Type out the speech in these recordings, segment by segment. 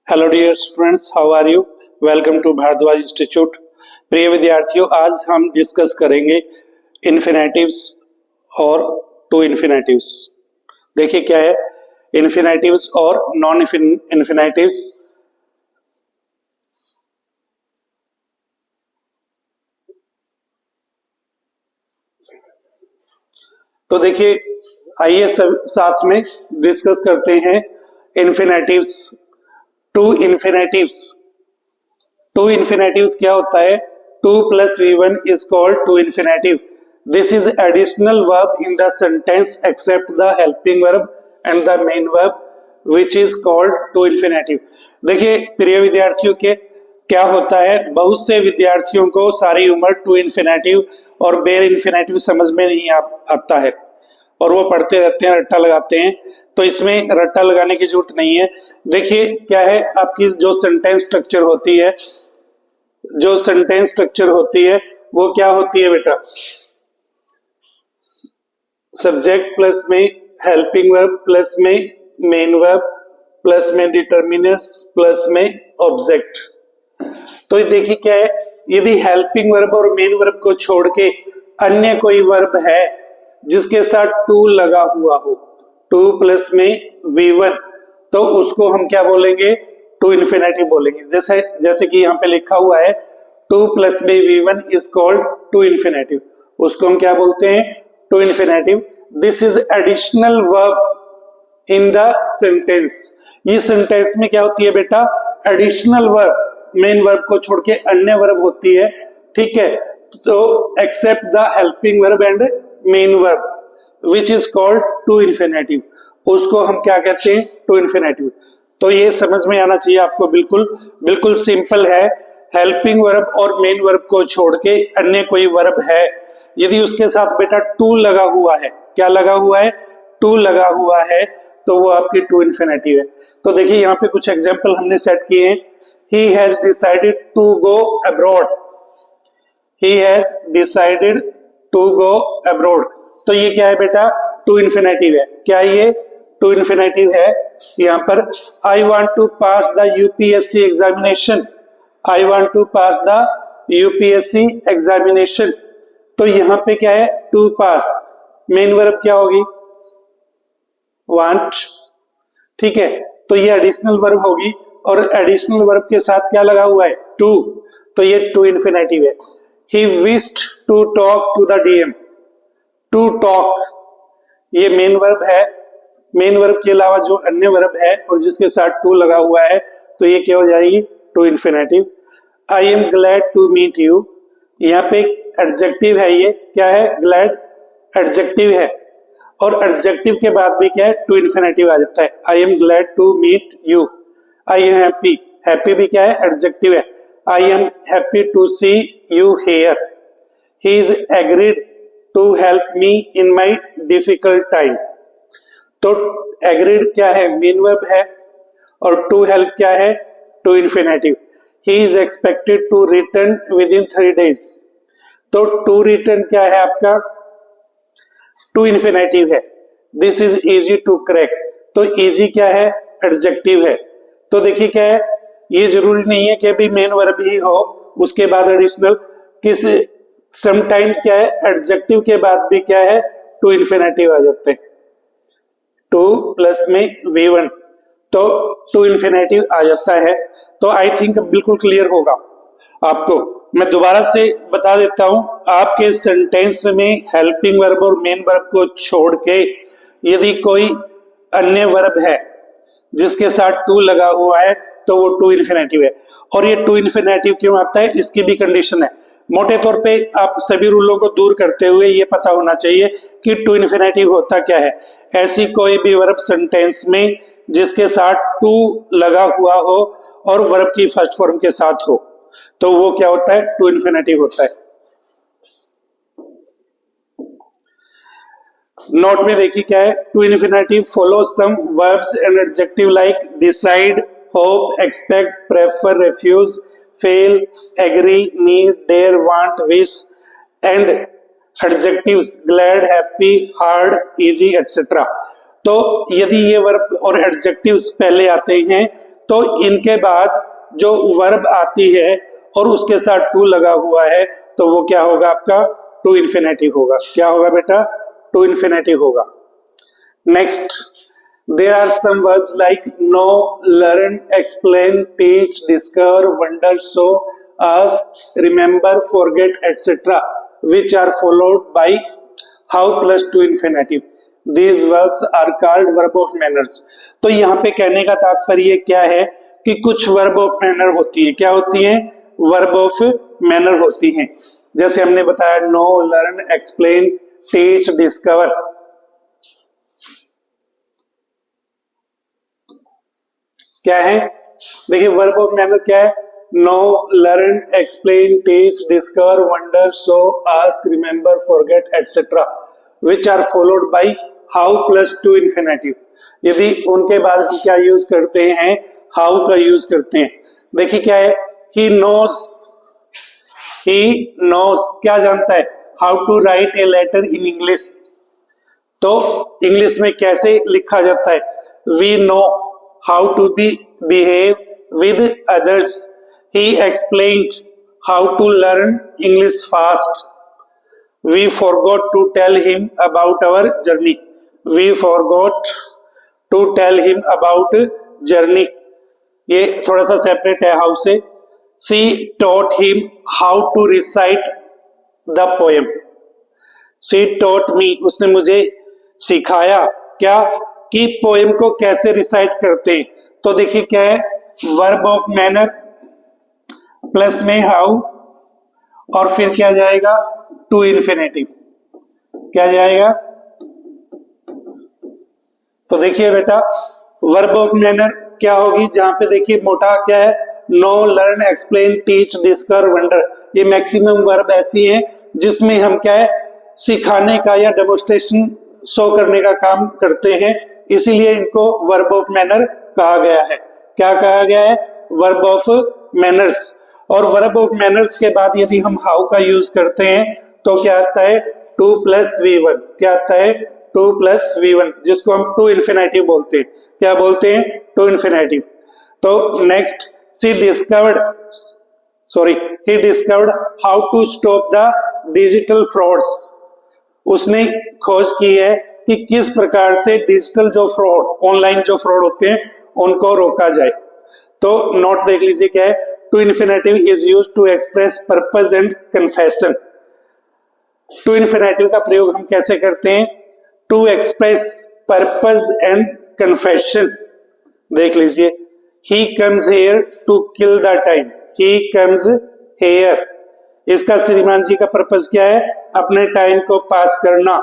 Hello dear students, how are you? Welcome to Bhardwaj Institute. प्रिय विद्यार्थियों, आज हम डिस्कस करेंगे इन्फिनेटिव्स और टू इन्फिनेटिव्स। देखिए क्या है इन्फिनेटिव्स और नॉन इन्फिनेटिव्स। तो देखिए आइए सब साथ में डिस्कस करते हैं infinitives, to infinitives. To infinitives क्या होता है? 2 plus v1 is called to infinitive. This is additional verb in the sentence except the helping verb and the main verb, which is called to infinitive. देखिए प्रिय विद्यार्थियों के क्या होता है, बहुत से विद्यार्थियों को सारी उम्र टू इन्फिनेटिव और बेर इन्फिनेटिव समझ में नहीं आता है और वो पढ़ते रहते हैं, रट्टा लगाते हैं। तो इसमें रट्टा लगाने की जरूरत नहीं है। देखिए क्या है, आपकी जो सेंटेंस स्ट्रक्चर होती है, जो सेंटेंस स्ट्रक्चर होती है वो क्या होती है बेटा? सब्जेक्ट प्लस में हेल्पिंग वर्ब प्लस में मेन वर्ब प्लस में डिटर्मिनर्स प्लस में ऑब्जेक्ट। तो ये देखिए क्या है, यदि हेल्पिंग वर्ब और मेन वर्ब को छोड़ के अन्य कोई वर्ब है जिसके साथ टू लगा हुआ हो, 2 प्लस में v1, तो उसको हम क्या बोलेंगे? टू इन्फिनेटिव बोलेंगे। जैसे कि यहाँ पे लिखा हुआ है 2 प्लस में v1 is called to infinitive, उसको हम क्या बोलते हैं? To infinitive. This is additional verb in the sentence. ये सेंटेंस में क्या होती है बेटा? एडिशनल वर्ब, मेन वर्ब को छोड़ के अन्य वर्ब होती है, ठीक है। तो except the helping verb and main verb which is called to infinitive, उसको हम क्या कहते हैं? To infinitive. तो ये समझ में आना चाहिए आपको, बिल्कुल सिंपल है। हेल्पिंग वर्ब और मेन वर्ब को छोड़ के अन्य कोई वर्ब है, यदि उसके साथ बेटा टू लगा हुआ है, क्या लगा हुआ है? टू लगा हुआ है, तो वो आपकी टू इन्फिनेटिव है। तो देखिए यहाँ पे कुछ एग्जांपल हमने सेट किए हैं। He has decided to go abroad, he has decided to go abroad. तो ये क्या है बेटा? टू इन्फिनेटिव है। क्या ये टू इन्फिनेटिव है? यहाँ पर I want to pass the UPSC examination, I want to pass the UPSC examination. तो यहाँ पे क्या है? टू पास, मेन वर्ब क्या होगी? वांट, ठीक है। तो ये एडिशनल वर्ब होगी और एडिशनल वर्ब के साथ क्या लगा हुआ है? टू, तो ये टू इन्फिनेटिव है। He wished to talk to the DM, to talk ये मेन वर्ब है, मेन वर्ब के अलावा जो अन्य वर्ब है और जिसके साथ टू लगा हुआ है, तो ये क्या हो जाएगी? To infinitive. I am glad to meet you, यहाँ पे एडजेक्टिव है, ये क्या है? ग्लैड एडजेक्टिव है और एडजेक्टिव के बाद भी क्या है? टू इन्फिनेटिव आ जाता है। I am glad to meet you. I am happy, happy भी क्या है? एडजेक्टिव है। I am happy to see you here. He is agreed to help me in my difficult time. तो एग्रीड क्या है? मेन वर्ब है और to help क्या है? To infinitive. He is expected to return within 3 days। तो to return क्या है आपका? टू इन्फिनेटिव है। This is easy to crack, तो इजी क्या है? एडजेक्टिव है। तो देखिए क्या है, ये जरूरी नहीं है कि अभी मेन वर्ब ही हो उसके बाद एडिशनल, किस समटाइम्स क्या है? एडजेक्टिव के बाद भी क्या है? टू इन्फिनेटिव आ जाते हैं। 2 प्लस में v1, तो टू इन्फिनेटिव आ जाता है। तो आई थिंक बिल्कुल क्लियर होगा आपको। मैं दोबारा से बता देता हूं, आपके सेंटेंस में हेल्पिंग वर्ब और मेन वर्ब को छोड़ के यदि कोई अन्य वर्ब है जिसके साथ टू लगा हुआ है, तो वो टू इन्फिनेटिव है। और ये टू इन्फिनेटिव क्यों आता है, इसकी भी कंडीशन है। मोटे तौर पे आप सभी रूलों को दूर करते हुए ये पता होना चाहिए कि टू इन्फिनेटिव होता क्या है। ऐसी कोई भी वर्ब सेंटेंस में जिसके साथ टू लगा हुआ हो और वर्ब की फर्स्ट फॉर्म के साथ हो, तो वो क्या होता है? टू इन्फिनेटिव होता है। नोट में देखिए क्या है, to infinitive follow some verbs and adjective like decide, hope, expect, prefer, refuse, fail, agree, need, dare, want, wish and adjectives glad, happy, hard, easy, etc. तो यदि ये वर्ब और एडजेक्टिव्स पहले आते हैं तो इनके बाद जो वर्ब आती है और उसके साथ टू लगा हुआ है तो वो क्या होगा आपका टू इन्फिनेटिव होगा। क्या होगा बेटा टू इन्फिनेटिव होगा। Next there are some verbs like know, learn, explain, teach, discover, wonder, show, ask, remember, forget, etc. which are followed by how plus to infinitive. These verbs are called verb of manners. तो यहाँ पे कहने का तात्पर्य क्या है कि कुछ verb of manner होती है। क्या होती है? verb of manner होती हैं। जैसे हमने बताया know, learn, explain, teach, discover। क्या है? देखिए वर्ब ऑफ मैनर क्या है? Know, learn, explain, teach, discover, wonder, show, ask, remember, forget etcetera which are followed by how plus to infinitive. यदि उनके बाद हम क्या यूज करते हैं? हाउ का यूज करते हैं। देखिए क्या है? ही नोज क्या जानता है? How to write a letter in English. तो इंग्लिश में कैसे लिखा जाता है? We know how to behave with others. He explained how to learn English fast. We forgot to tell him about our journey. We forgot to tell him about journey. ये थोड़ा सा separate है how से। She taught him how to recite the poem. She taught me, उसने मुझे सिखाया क्या कि पोएम को कैसे रिसाइट करते हैं। तो देखिए क्या है? वर्ब ऑफ मैनर प्लस में हाउ और फिर क्या जाएगा? To infinitive. क्या जाएगा? तो देखिए बेटा वर्ब ऑफ मैनर क्या होगी? जहां पे देखिए मोटा क्या है? Know, learn, explain, teach, discover, wonder. ये मैक्सिमम वर्ब ऐसी हैं जिसमें हम क्या है? सिखाने का या डेमोन्स्ट्रेशन शो करने का काम करते हैं, इसीलिए इनको वर्ब ऑफ मैनर कहा गया है। क्या कहा गया है? Verb of manners. और वर्ब ऑफ मैनर्स के बाद यदि हम हाउ का यूज करते हैं तो क्या आता है? To plus V1। क्या आता है? टू प्लस V1, जिसको हम टू इन्फिनेटिव बोलते हैं। क्या बोलते हैं? To infinitive. तो next he discovered how to stop the digital frauds. उसने खोज की है कि किस प्रकार से डिजिटल जो फ्रॉड, ऑनलाइन जो फ्रॉड होते हैं उनको रोका जाए। तो नोट देख लीजिए क्या है? To infinitive is used to express purpose and confession. To infinitive का प्रयोग हम कैसे करते हैं? To express purpose and confession. देख लीजिए he comes here to kill the time. He comes here, इसका श्रीमान जी का पर्पस क्या है? अपने टाइम को पास करना।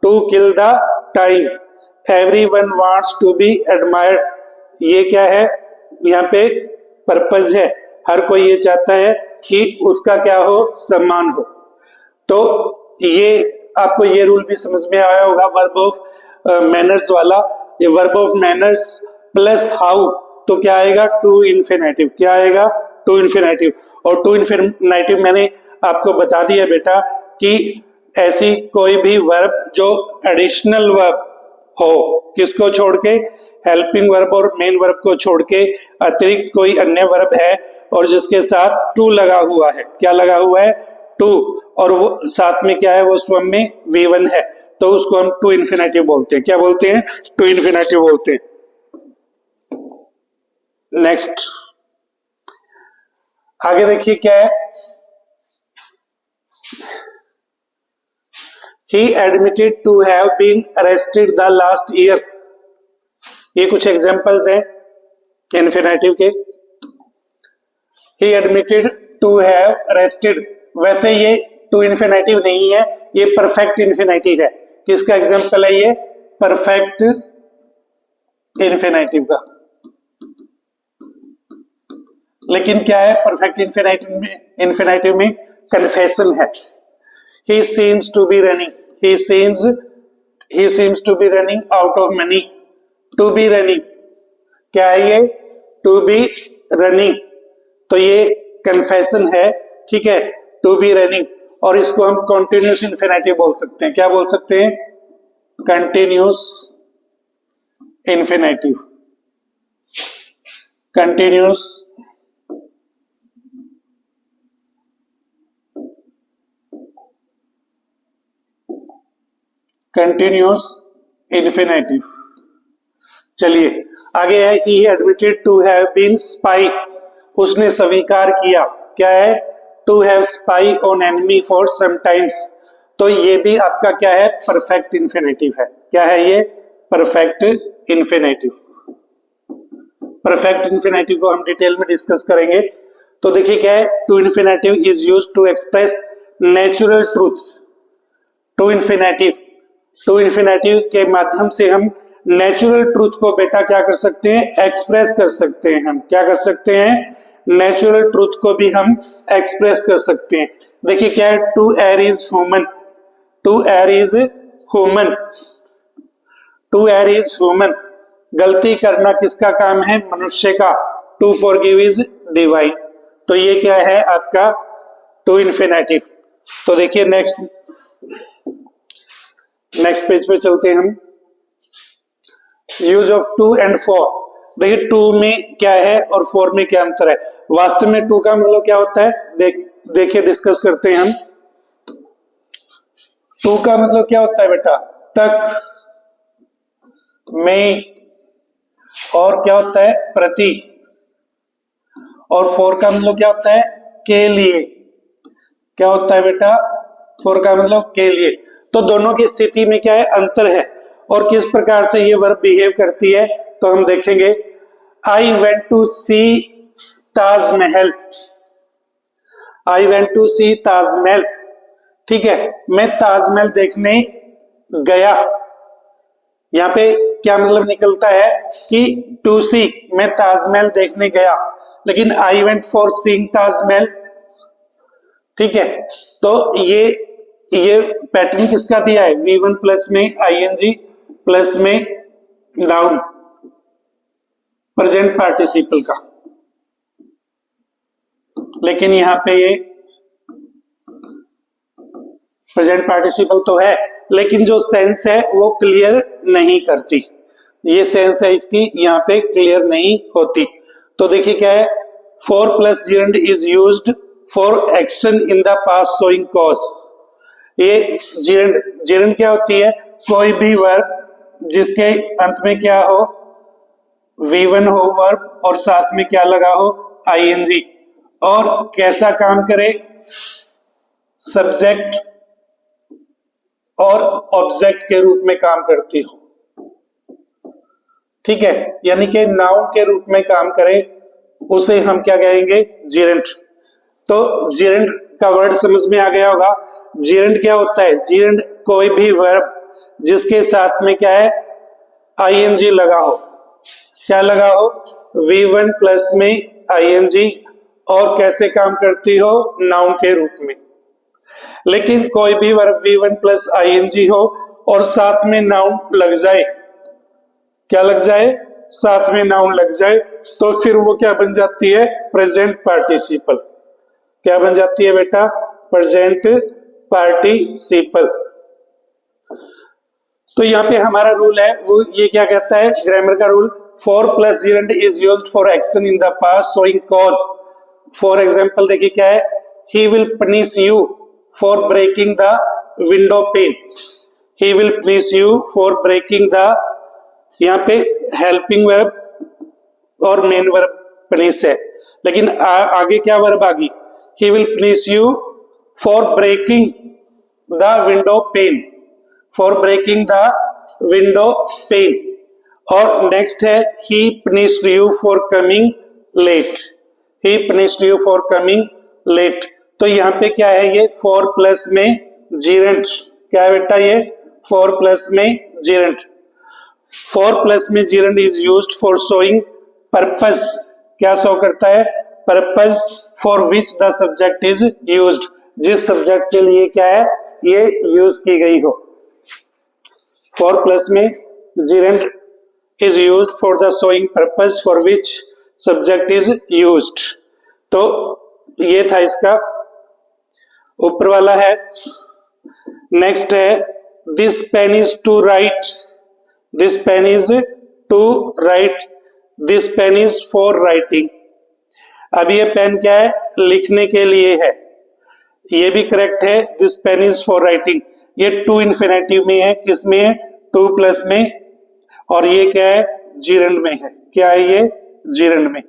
To kill the time. Everyone wants to be admired, ये क्या है? यहाँ पे पर्पस है। हर कोई ये चाहता है कि उसका क्या हो? सम्मान हो। तो ये आपको ये रूल भी समझ में आया होगा वर्ब ऑफ मैनर्स वाला। ये verb of manners plus how तो क्या आएगा? To infinitive. क्या आएगा? To infinitive. और टू इन्फिनेटिव मैंने आपको बता दिया बेटा कि ऐसी कोई भी वर्ब जो एडिशनल वर्ब हो, किसको छोड़ के? हेल्पिंग वर्ब और मेन वर्ब को छोड़ के अतिरिक्त कोई अन्य वर्ब है और जिसके साथ टू लगा हुआ है। क्या लगा हुआ है? टू। और वो साथ में क्या है? वो स्वयं में V1 है, तो उसको हम टू इन्फिनेटिव बोलते हैं। क्या बोलते हैं? टू इन्फिनेटिव बोलते हैं। नेक्स्ट आगे देखिए क्या है? He admitted to have been arrested the last year. ये कुछ एग्जांपल्स हैं इन्फिनेटिव के। He admitted to have arrested, वैसे ये टू इन्फिनेटिव नहीं है, ये परफेक्ट इन्फिनेटिव है। किसका एग्जांपल है ये? परफेक्ट इन्फिनेटिव का। लेकिन क्या है? परफेक्ट इन्फिनेटिव में कन्फेशन है। He seems to be running. He seems to be running out of money. To be running क्या है ये? To be running। तो ये कन्फेशन है, ठीक है? To be running। और इसको हम कंटिन्यूस इन्फिनेटिव बोल सकते हैं। क्या बोल सकते हैं? Continuous infinitive. Continuous continuous infinitive. चलिए आगे है, he admitted to have been spy, उसने स्वीकार किया, क्या है, to have spy on enemy for some times. तो ये भी आपका क्या है, परफेक्ट इन्फिनेटिव है। क्या है ये, परफेक्ट इन्फिनेटिव। परफेक्ट इन्फिनेटिव को हम डिटेल में डिस्कस करेंगे। तो देखिए क्या है, to infinitive is used to express natural truth. To infinitive के माध्यम से हम नेचुरल ट्रूथ को बेटा क्या कर सकते हैं, एक्सप्रेस कर सकते हैं। हम क्या कर सकते हैं, नेचुरल ट्रूथ को भी हम एक्सप्रेस कर सकते हैं। देखिए क्या है, to err is human, to err is human, to err is human. गलती करना किसका काम है, मनुष्य का। To forgive is divine. तो ये क्या है आपका टू इन्फिनेटिव। तो देखिए नेक्स्ट पेज पे चलते हैं हम। Use of to and for. देखिए टू में क्या है और फोर में क्या अंतर है। वास्तव में टू का मतलब क्या होता है, देखिए डिस्कस करते हैं हम। टू का मतलब क्या होता है बेटा, तक, में, और क्या होता है, प्रति। और फोर का मतलब क्या होता है, के लिए। क्या होता है बेटा, फोर का मतलब के लिए। तो दोनों की स्थिति में क्या है, अंतर है। और किस प्रकार से ये वर्ब बिहेव करती है तो हम देखेंगे। I went to see Taj Mahal, I went to see Taj Mahal, ठीक है, मैं ताजमहल देखने गया। यहां पे क्या मतलब निकलता है कि टू सी, मैं ताजमहल देखने गया, लेकिन I went for seeing Taj Mahal, ठीक है। तो ये पैटर्न किसका दिया है, V1 प्लस में आईएनजी प्लस में नाउन, प्रेजेंट पार्टिसिपल का। लेकिन यहां पे ये प्रेजेंट पार्टिसिपल तो है, लेकिन जो सेंस है वो क्लियर नहीं करती। ये सेंस है इसकी, यहाँ पे क्लियर नहीं होती। तो देखिए क्या है, for plus gerund is used for action in the past showing cause. ये जीरेंड क्या होती है, कोई भी वर्ब जिसके अंत में क्या हो, V1 हो वर्ब और साथ में क्या लगा हो, आईएनजी, और कैसा काम करे, सब्जेक्ट और ऑब्जेक्ट के रूप में काम करती हो, ठीक है, यानी कि नाउन के रूप में काम करे, उसे हम क्या कहेंगे, जीरेंड। तो जीरेंड का वर्ड समझ में आ गया होगा। जीरेंड क्या होता है, जीरेंड कोई भी वर्ब जिसके साथ में क्या है, आईएनजी लगा हो। क्या लगा हो, V1 प्लस में आईएनजी, और कैसे काम करती हो, नाउन के रूप में। लेकिन कोई भी वर्ब V1 प्लस आईएनजी हो और साथ में नाउन लग जाए, क्या लग जाए, साथ में नाउन लग जाए, तो फिर वो क्या बन जाती है, प्रेजेंट पार्टिसिपल। क्या बन जाती है बेटा, प्रेजेंट पार्टिसिपल। तो यहाँ पे हमारा रूल है वो ये क्या कहता है, ग्रामर का रूल, for plus gerund is used for action in the past showing cause. For example देखिए क्या है, he will punish you for breaking the window pane. He will punish you for breaking the, यहाँ पे helping verb और main verb punish है, लेकिन आगे क्या वर्ब आ गई, he will punish you for breaking the window pane, for breaking the window pane. और नेक्स्ट है, ही punished you for coming late, he punished you for coming late. तो यहाँ पे क्या है, ये फोर प्लस में जीरेंड, क्या है बेटा, ये फोर प्लस में जीरेंड। फोर प्लस में जीरेंड is used for showing purpose. क्या शो करता है, purpose for which the subject is used, जिस सब्जेक्ट के लिए क्या है, ये यूज की गई हो। फोर प्लस में जीरेंड is used for the showing purpose for which subject is used। तो ये था इसका ऊपर वाला है। नेक्स्ट है, this pen is to write, this pen is to write. This pen is for writing. अब ये पेन क्या है, लिखने के लिए है, ये भी करेक्ट है, this pen is for writing. ये टू इन्फिनेटिव में है, किसमें है, टू प्लस में, और ये क्या है, जीरंड में है। क्या है ये, जीरंड में।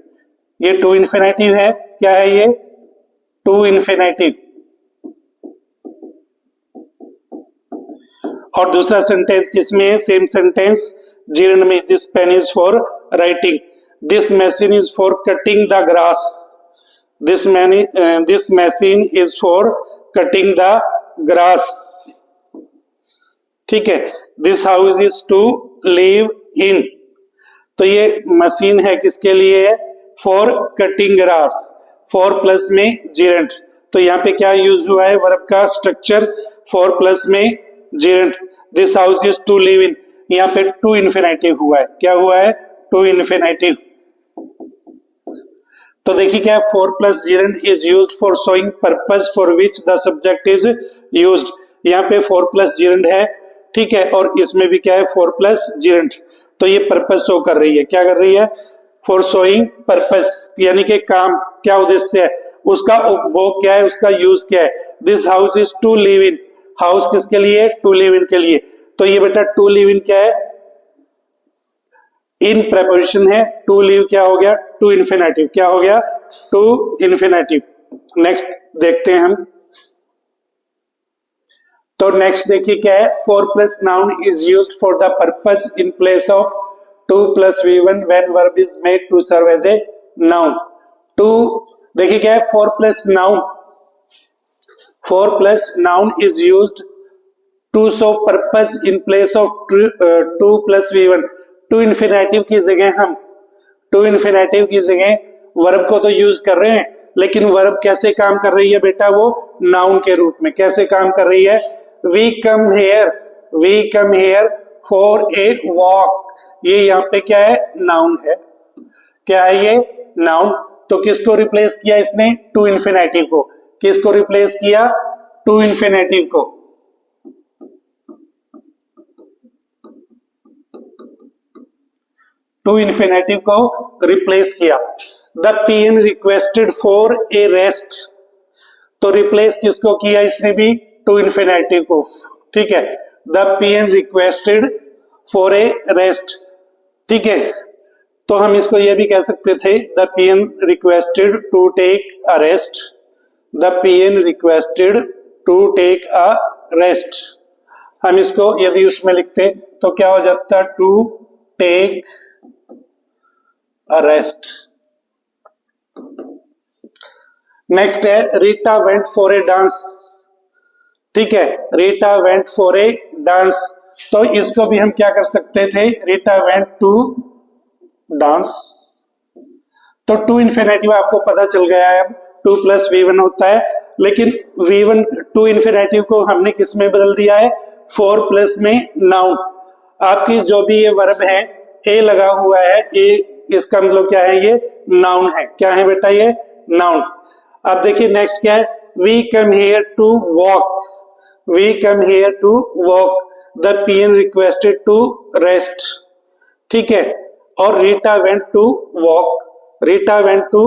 ये टू इन्फिनेटिव है, क्या है ये, टू इन्फिनेटिव। और दूसरा सेंटेंस किसमें है, सेम सेंटेंस जीरंड में, this pen is for writing. This machine is for cutting the grass. This machine is for cutting the grass. ठीक है। This house is to live in. तो ये machine है किसके लिए है, for cutting grass. For plus में gerund. तो यहाँ पे क्या यूज हुआ है, वर्ब का स्ट्रक्चर, फॉर प्लस में gerund. This house is to live in, यहाँ पे टू इन्फिनेटिव हुआ है। क्या हुआ है, टू इन्फिनेटिव। तो देखिए क्या है, for plus gerund is used for showing purpose for which the subject is used. यहाँ पे फोर प्लस जीरंड है, ठीक है, और इसमें भी क्या है, फोर प्लस जीरंड। तो ये पर्पस शो कर रही है, क्या कर रही है, फॉर शोइंग पर्पस, यानी कि काम, क्या उद्देश्य है उसका, उपभोग क्या है, उसका यूज क्या है। This house is to live in. House किसके लिए, टू लिव इन के लिए। तो ये बेटा टू लिव इन क्या है, इन प्रेपोजिशन है। टू लिव क्या हो गया, टू इन्फिनेटिव। क्या हो गया, टू इन्फिनेटिव। नेक्स्ट देखते हैं हम। तो नेक्स्ट देखिए क्या है, for plus noun is used for the purpose in place of to plus V1 when verb is made to serve as a noun. To देखिए क्या है, for plus noun, for plus noun is used to show purpose in place of to plus V1। To infinitive की जगह हम, to infinitive की जगह verb को तो यूज कर रहे हैं, लेकिन वर्ब कैसे काम कर रही है बेटा, वो नाउन के रूप में। कैसे काम कर रही है, we come here for a walk. ये यहाँ पे क्या है, नाउन है। क्या है ये, नाउन। तो किसको रिप्लेस किया इसने, टू इन्फिनेटिव को। किसको रिप्लेस किया, टू इन्फिनेटिव को। टू इन्फिनेटिव को रिप्लेस किया। The peon requested for a rest. तो रिप्लेस किसको किया इसने भी, टू इन्फिनेटिव को। ठीक है, the peon requested for a rest. ठीक है, तो हम इसको ये भी कह सकते थे, the peon requested to take a rest. The peon requested to take a rest. हम इसको यदि उसमें लिखते तो क्या हो जाता, to take a rest. Next है, Rita went for a dance. ठीक है, Rita went for a dance. तो इसको भी हम क्या कर सकते थे, रीटा वेंट टू डांस। तो टू इन्फिनेटिव आपको पता चल गया है, अब टू प्लस V1 होता है, लेकिन V1 टू इन्फिनेटिव को हमने किस में बदल दिया है, फोर प्लस में नाउन। आपकी जो भी ये वर्ब है, ए लगा हुआ है, ए इसका मतलब क्या है, ये नाउन है। क्या है बेटा, ये नाउन। अब देखिए नेक्स्ट क्या है, we come here to walk. We come here to walk. The peon requested to rest. ठीक है, और Rita went to walk. Rita went to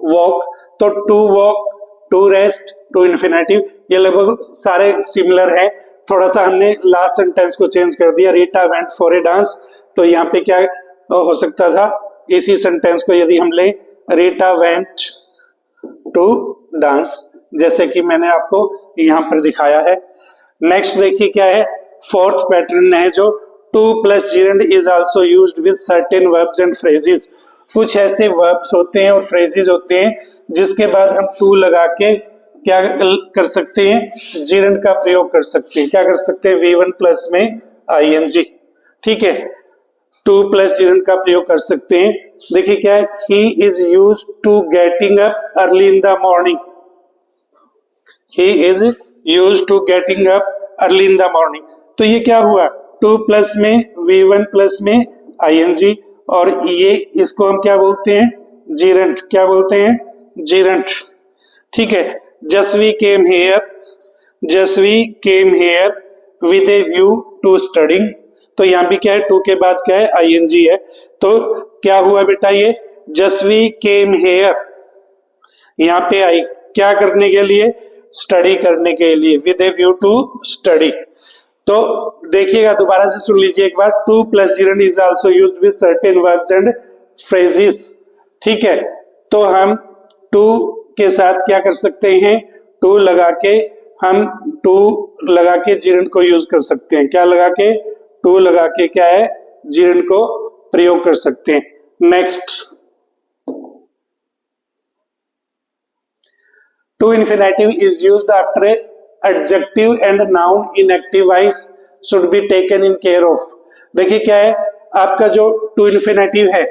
walk. तो to walk, to rest, to infinitive, ये लगभग सारे सिमिलर है। थोड़ा सा हमने लास्ट सेंटेंस को चेंज कर दिया, Rita went for a dance. तो यहाँ पे क्या हो सकता था, इसी सेंटेंस को यदि हम ले, रीटा वेंट टू डांस, जैसे कि मैंने आपको यहां पर दिखाया है। नेक्स्ट देखिए क्या है, फोर्थ पैटर्न है जो to plus gerund is also used with certain verbs and phrases. कुछ ऐसे वर्ब्स होते हैं और फ्रेजेस होते हैं जिसके बाद हम टू लगा के क्या कर सकते हैं, जीरंड का प्रयोग कर सकते हैं। क्या कर सकते हैं, V1 प्लस में ING। ठीक है, टू प्लस जीरंड का प्रयोग कर सकते हैं। देखिए क्या है, he is use to getting up early in the morning. He is use to getting up early in the morning. तो ये क्या हुआ, टू प्लस में V1 प्लस में ING, और ये इसको हम क्या बोलते हैं, जीरंड। क्या बोलते हैं, जीरंड। ठीक है, Jasvi came here, Jasvi came here with a view to studying. तो यहां भी क्या है, टू के बाद क्या है, ING है। तो क्या हुआ बेटा, ये जसवी केम हेयर, यहाँ पे आई क्या करने के लिए, स्टडी करने के लिए, with a view to study. तो देखिएगा दोबारा से सुन लीजिए एक बार, to plus gerund is also used with certain verbs and phrases. ठीक है, तो हम टू के साथ क्या कर सकते हैं, टू लगा के हम टू लगा के जीरेंड को यूज कर सकते हैं, क्या लगा के, टू लगा के क्या है, जीरेंड को प्रयोग कर सकते हैं। Next, to infinitive is used after a adjective and noun in active voice should be taken in care of. देखिए क्या है, आपका जो टू इन्फिनेटिव है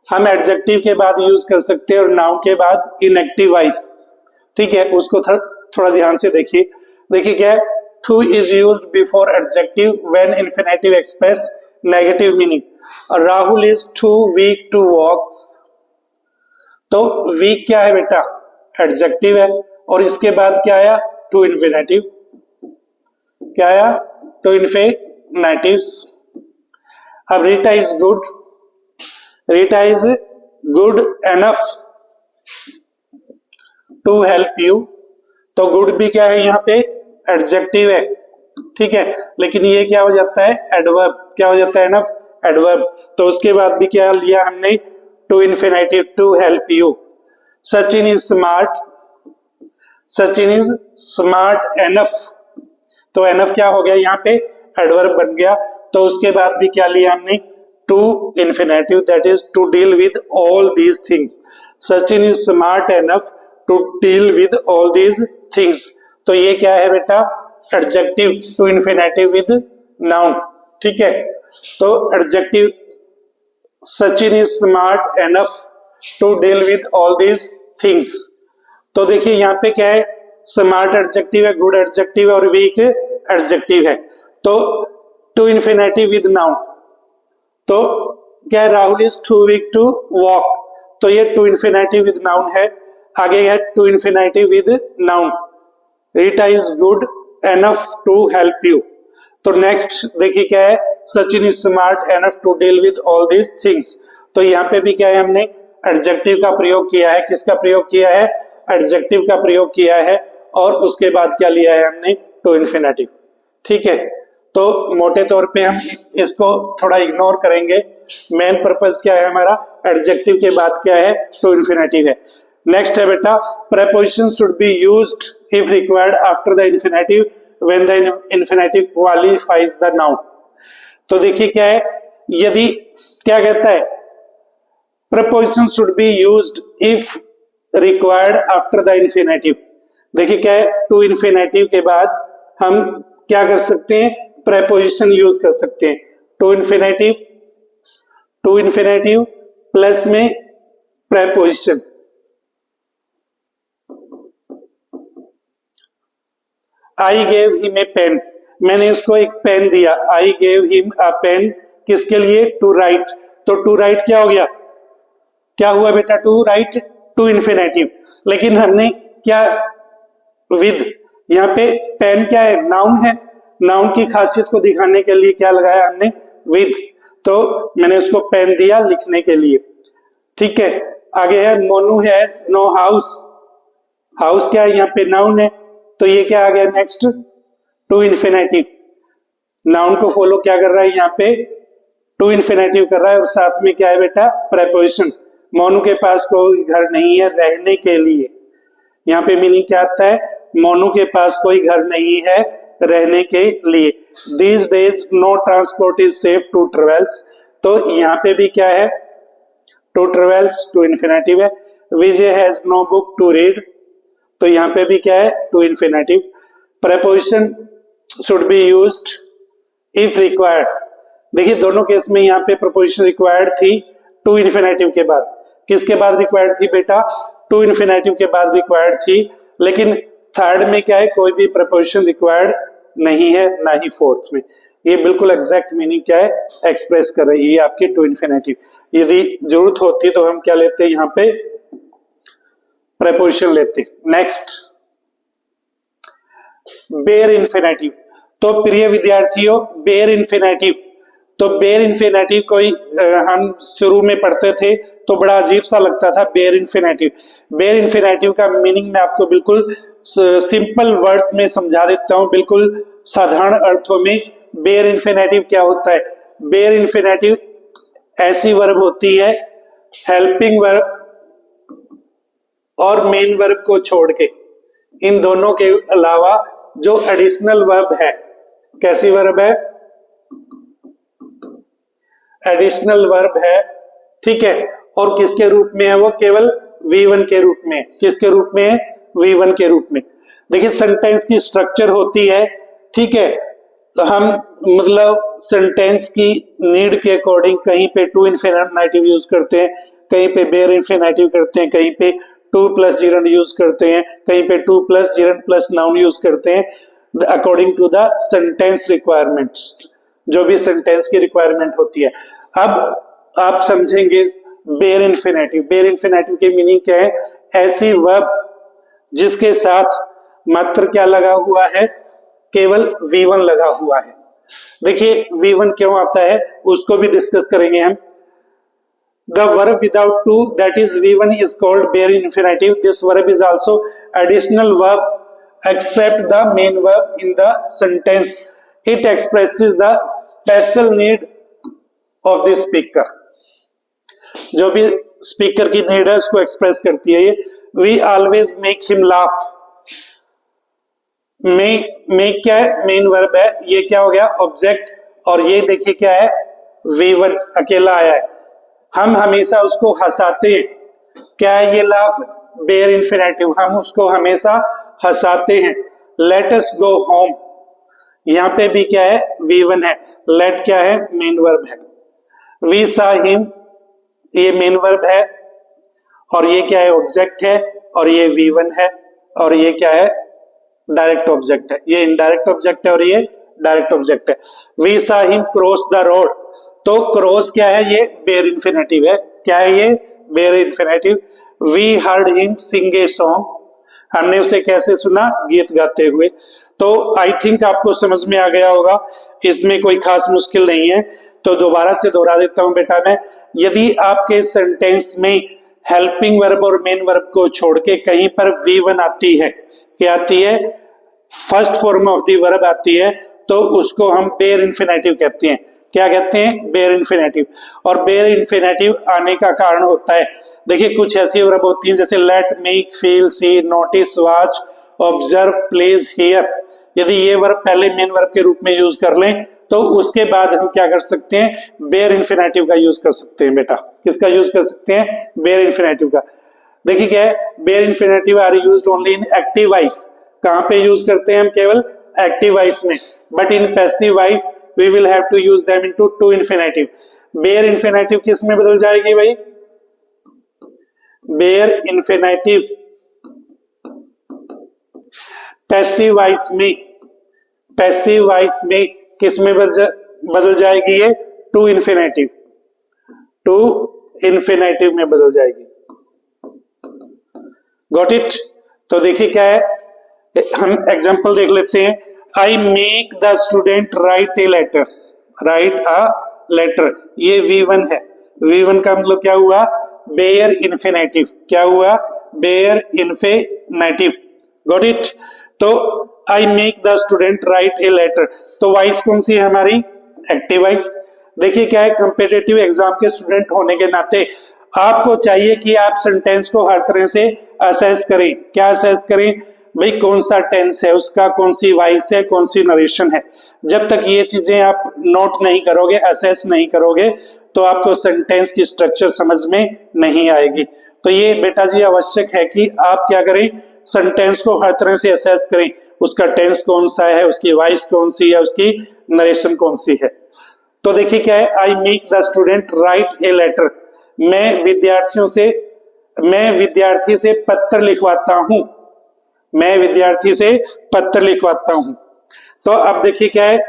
हम एडजेक्टिव के बाद यूज कर सकते हैं और नाउन के बाद इन एक्टिव वॉइस। ठीक है, उसको थोड़ा ध्यान से देखिए। देखिए क्या है, to is used before adjective when infinitive express negative meaning. Rahul is too weak to walk, तो वीक क्या है बेटा, एडजेक्टिव है, और इसके बाद क्या आया, टू इन्फिनेटिव, क्या आया, टू इन्फिनेटिव्स। अब Rita is good, Rita is good enough to help you, तो गुड भी क्या है यहाँ पे, एडजेक्टिव है। ठीक है, लेकिन ये क्या हो जाता है, एडवर्ब, क्या हो जाता है, एनफ, एडवर्ब। तो उसके बाद भी क्या लिया हमने, to infinitive, to help you. Sachin is smart, Sachin is smart enough, तो एनफ क्या हो गया यहाँ पे, एडवर्ब बन गया। तो उसके बाद भी क्या लिया हमने, to infinitive, that is to deal with all these things. Sachin is smart enough to deal with all these things, तो ये क्या है बेटा, adjective, to infinitive with noun. ठीक है, तो adjective Sachin is smart enough to deal with all these things. तो देखिए यहाँ पे क्या है, स्मार्ट एडजेक्टिव है, गुड एडजेक्टिव है और वीक एडजेक्टिव है। तो टू इन्फिनेटिव विद नाउन, तो क्या है, Rahul is too weak to walk, तो ये टू इन्फिनेटिव विद नाउन है। आगे है to infinitive with noun, Rita is good enough to help you. तो नेक्स्ट देखिए क्या है, Sachin is smart enough to deal with all these things. तो यहाँ पे भी क्या है, हमने एडजेक्टिव का प्रयोग किया है, किसका प्रयोग किया है, एडजेक्टिव का प्रयोग किया है, और उसके बाद क्या लिया है हमने, टू इन्फिनेटिव। ठीक है, तो मोटे तौर पे हम इसको थोड़ा इग्नोर करेंगे, मेन पर्पस क्या है हमारा, एडजेक्टिव के बाद क्या है, टू इन्फिनेटिव है। नेक्स्ट है बेटा, preposition should be used if required after the infinitive when the infinitive qualifies the noun। तो देखिए क्या है, यदि क्या कहता है, preposition should be used if required after the infinitive। देखिए क्या है, टू इन्फिनेटिव के बाद हम क्या कर सकते हैं, preposition यूज कर सकते हैं। टू इन्फिनेटिव प्लस में preposition। I gave him a pen, मैंने उसको एक पेन दिया, I gave him a pen, किसके लिए, टू राइट। तो टू राइट क्या हो गया, क्या हुआ बेटा, टू राइट, टू इन्फिनेटिव, लेकिन हमने क्या, विद, यहाँ पे पेन क्या है, नाउन है, नाउन की खासियत को दिखाने के लिए क्या लगाया हमने, विद, तो मैंने उसको पेन दिया लिखने के लिए। ठीक है, आगे है Monu has no house, house क्या है यहाँ पे, नाउन है, तो ये क्या आ गया नेक्स्ट, टू इन्फिनेटिव, नाउन को फॉलो क्या कर रहा है यहाँ पे, टू इन्फिनेटिव कर रहा है, और साथ में क्या है बेटा, प्रेपोजिशन। मोनू के पास कोई घर नहीं है रहने के लिए, यहाँ पे मीनिंग क्या आता है, मोनू के पास कोई घर नहीं है रहने के लिए। These days no transport is safe to travels, तो यहाँ पे भी क्या है, टू ट्रेवल्स, टू इन्फिनेटिव है। Vijay has no book to read, तो यहाँ पे भी क्या है, to infinitive. Preposition should be used if required, देखिए दोनों केस में यहाँ पे प्रेपोजिशन रिक्वायर्ड थी टू इन्फिनेटिव के बाद, किसके बाद रिक्वायर्ड थी बेटा, टू इन्फिनेटिव के बाद रिक्वायर्ड थी, लेकिन थर्ड में क्या है, कोई भी प्रेपोजिशन रिक्वायर्ड नहीं है, ना ही फोर्थ में। ये बिल्कुल एग्जैक्ट मीनिंग क्या है, एक्सप्रेस कर रही है आपकी टू इन्फिनेटिव। यदि जरूरत होती तो हम क्या लेते हैं, यहाँ पे प्रेपोजिशन लेते। नेक्स्ट, बेयर इन्फिनेटिव, तो प्रिय विद्यार्थियों बेयर इन्फिनेटिव, तो बेयर इन्फिनेटिव कोई हम शुरू में पढ़ते थे तो बड़ा अजीब सा लगता था बेयर इन्फिनेटिव। बेयर इन्फिनेटिव का मीनिंग मैं आपको बिल्कुल सिंपल वर्ड्स में समझा देता हूं, बिल्कुल साधारण अर्थों में। बेयर इन्फिनेटिव क्या होता है? बेयर इन्फिनेटिव ऐसी वर्ब होती है हेल्पिंग वर्ब और मेन वर्ब को छोड़ के, इन दोनों के अलावा जो एडिशनल वर्ब है। कैसी वर्ब है? एडिशनल वर्ब है, ठीक है। और किसके रूप में है वो? केवल V1 के रूप में। किसके रूप में है? V1 के रूप में। देखिए सेंटेंस की स्ट्रक्चर होती है, ठीक है। तो हम मतलब सेंटेंस की नीड के अकॉर्डिंग कहीं पे टू इन्फिनेटिव यूज करते हैं, कहीं पे बेयर इन्फिनेटिव करते हैं, कहीं पे टू प्लस जीरंड यूज करते हैं, कहीं पे to plus gerund plus noun use करते हैं according to the sentence requirements, जो भी सेंटेंस की रिक्वायरमेंट होती है। अब आप समझेंगे बेयर इन्फिनेटिव। बेयर इन्फिनेटिव की मीनिंग क्या है? ऐसी वर्ब जिसके साथ मात्र क्या लगा हुआ है? केवल V1 लगा हुआ है। देखिए V1 क्यों आता है उसको भी डिस्कस करेंगे हम। The verb without to, that is V1, is called bare infinitive. This verb is also additional verb except the main verb in the sentence. It expresses the special need of the speaker. जो भी speaker की need है उसको express करती है ये। We always make him laugh. make क्या है? मेन वर्ब है। ये क्या हो गया? ऑब्जेक्ट। और ये देखिए क्या है? V1 अकेला आया है। हम हमेशा उसको हंसाते हैं। क्या है ये लाफ? Bear infinitive. हम उसको हमेशा हंसाते हैं। लेट अस गो होम, यहां पे भी क्या है? V1 है। लेट क्या है? मेन वर्ब है। वी सा हिम, ये मेन वर्ब है और ये क्या है? ऑब्जेक्ट है। और ये V1 है और ये क्या है? डायरेक्ट ऑब्जेक्ट है। ये इनडायरेक्ट ऑब्जेक्ट है और ये डायरेक्ट ऑब्जेक्ट है। We saw him cross the road, तो क्रॉस क्या है? ये बेयर इन्फिनेटिव है। क्या है ये? Bare infinitive. We heard him sing a song, हमने उसे कैसे सुना? गीत गाते हुए। तो आई थिंक आपको समझ में आ गया होगा, इसमें कोई खास मुश्किल नहीं है। तो दोबारा से दोहरा देता हूं बेटा मैं। यदि आपके सेंटेंस में हेल्पिंग वर्ब और मेन वर्ब को छोड़ के कहीं पर V1 आती है, क्या आती है? First form of the verb आती है, तो उसको हम बेयर इन्फिनेटिव कहते हैं। क्या कहते हैं? Bare infinitive. और बेयर इन्फिनेटिव आने का कारण होता है, देखिए कुछ ऐसी वर्ब होती हैं जैसे let, make, feel, see, notice, watch, observe, place, hear. यदि ये वर्ब पहले मेन वर्ब के रूप में यूज कर लें तो उसके बाद हम क्या कर सकते हैं? बेयर इन्फिनेटिव का यूज कर सकते हैं बेटा। किसका यूज कर सकते हैं? बेयर इन्फिनेटिव का। देखिए क्या है? Bare infinitive are used only in active voice. कहां पे यूज करते हैं हम? केवल एक्टिव वॉइस में। But in passive voice we will have to use them into to infinitive. Bare infinitive किस में बदल जाएगी भाई? बेयर इन्फिनेटिव पैसिव वॉइस में। पैसिव वॉइस में किस में बदल जाएगी? ये टू इन्फिनेटिव। टू इन्फिनेटिव में बदल जाएगी। Got it? तो देखिए क्या है, हम एग्जांपल देख लेते हैं। I make the student write a letter. Write a letter. ये V1 है। V1 का मतलब क्या हुआ? Bare infinitive. क्या हुआ? Bare infinitive. Got it? तो I make the student write a letter. तो वॉइस कौन सी है हमारी? Active voice. देखिए क्या है, कंपेटिटिव एग्जाम के स्टूडेंट होने के नाते आपको चाहिए कि आप सेंटेंस को हर तरह से असेस करें। क्या असेस करें भाई? कौन सा टेंस है उसका, कौन सी वॉइस है, कौन सी नरेशन है। जब तक ये चीजें आप नोट नहीं करोगे, असेस नहीं करोगे, तो आपको सेंटेंस की स्ट्रक्चर समझ में नहीं आएगी। तो ये बेटा जी आवश्यक है कि आप क्या करें? सेंटेंस को हर तरह से असेस करें। उसका टेंस कौन सा है, उसकी वॉइस कौन सी है, उसकी नरेशन कौन सी है। तो देखिए क्या है, I make the student write a letter. मैं विद्यार्थी से पत्र लिखवाता हूं। मैं विद्यार्थी से पत्र लिखवाता हूं। तो अब देखिए क्या है,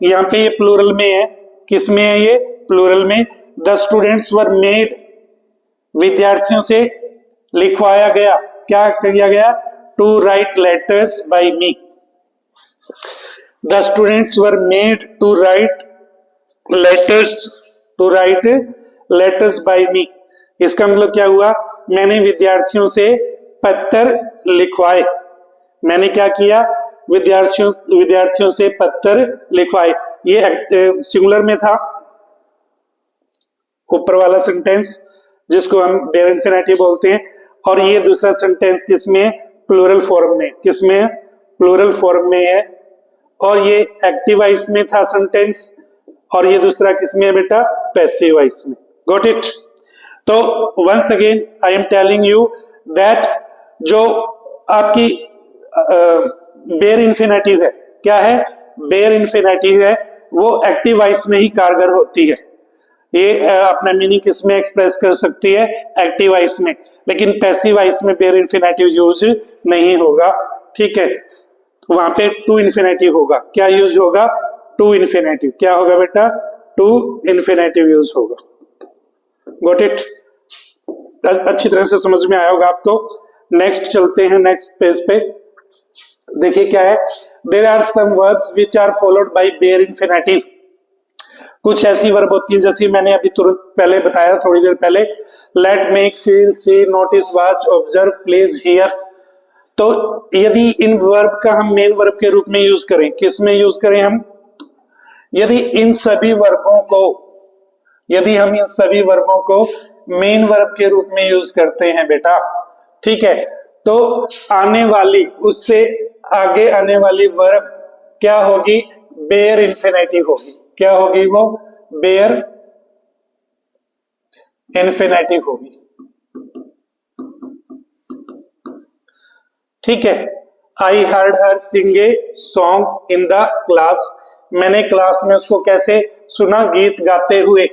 यहाँ पे ये प्लूरल में है। किस में है ये? प्लूरल में। द स्टूडेंट्स वर मेड, विद्यार्थियों से लिखवाया गया। क्या किया गया? To write letters by me. The students were made to write letters, to write letters by me. इसका मतलब क्या हुआ, मैंने विद्यार्थियों से पत्र लिखवाए। मैंने क्या किया, विद्यार्थियों से पत्र लिखवाए। ये सिंगुलर में था ऊपर वाला सेंटेंस, जिसको हम बेयर इंफिनिटिव बोलते हैं। और ये दूसरा सेंटेंस किसमें, प्लूरल फॉर्म में। किसमें, प्लूरल फॉर्म में है। और ये एक्टिव वॉइस में था सेंटेंस, और ये दूसरा किसमें है बेटा, पैसिव वॉइस में। Got it. तो once again I am telling you that जो आपकी बेयर इंफिनिटिव है, क्या है, बेयर इंफिनिटिव है, वो एक्टिव वॉइस में ही कारगर होती है। ये अपना मीनिंग किसमें एक्सप्रेस कर सकती है, एक्टिव वॉइस में। लेकिन पैसिव वॉइस में बेयर इंफिनिटिव यूज नहीं होगा। ठीक है, तो वहां पे टू इंफिनिटिव होगा। क्या यूज होगा, टू इंफिनिटिव। क्या होगा बेटा, टू इंफिनिटिव यूज होगा। Got it. अच्छी तरह से समझ में आया होगा आपको। नेक्स्ट चलते हैं, नेक्स्ट पेज पे देखिए क्या है। There are some verbs which are followed by bare infinitive. कुछ ऐसी वर्ब होती है, जैसे मैंने अभी तुरंत पहले बताया, थोड़ी देर पहले, let, make, feel, see, notice, watch, observe, please, hear. तो यदि इन वर्ब का हम मेन वर्ब के रूप में यूज करें, किस में यूज करें हम, यदि इन सभी वर्बों को, यदि हम इन सभी वर्बों को मेन वर्ब के रूप में यूज करते हैं बेटा, ठीक है, तो आने वाली, उससे आगे आने वाली वर्ब क्या होगी, बेयर इंफिनिटिव होगी। क्या होगी वो, बेयर इंफिनिटिव होगी। ठीक है। I heard her sing a song in the class. मैंने क्लास में उसको कैसे सुना, गीत गाते हुए।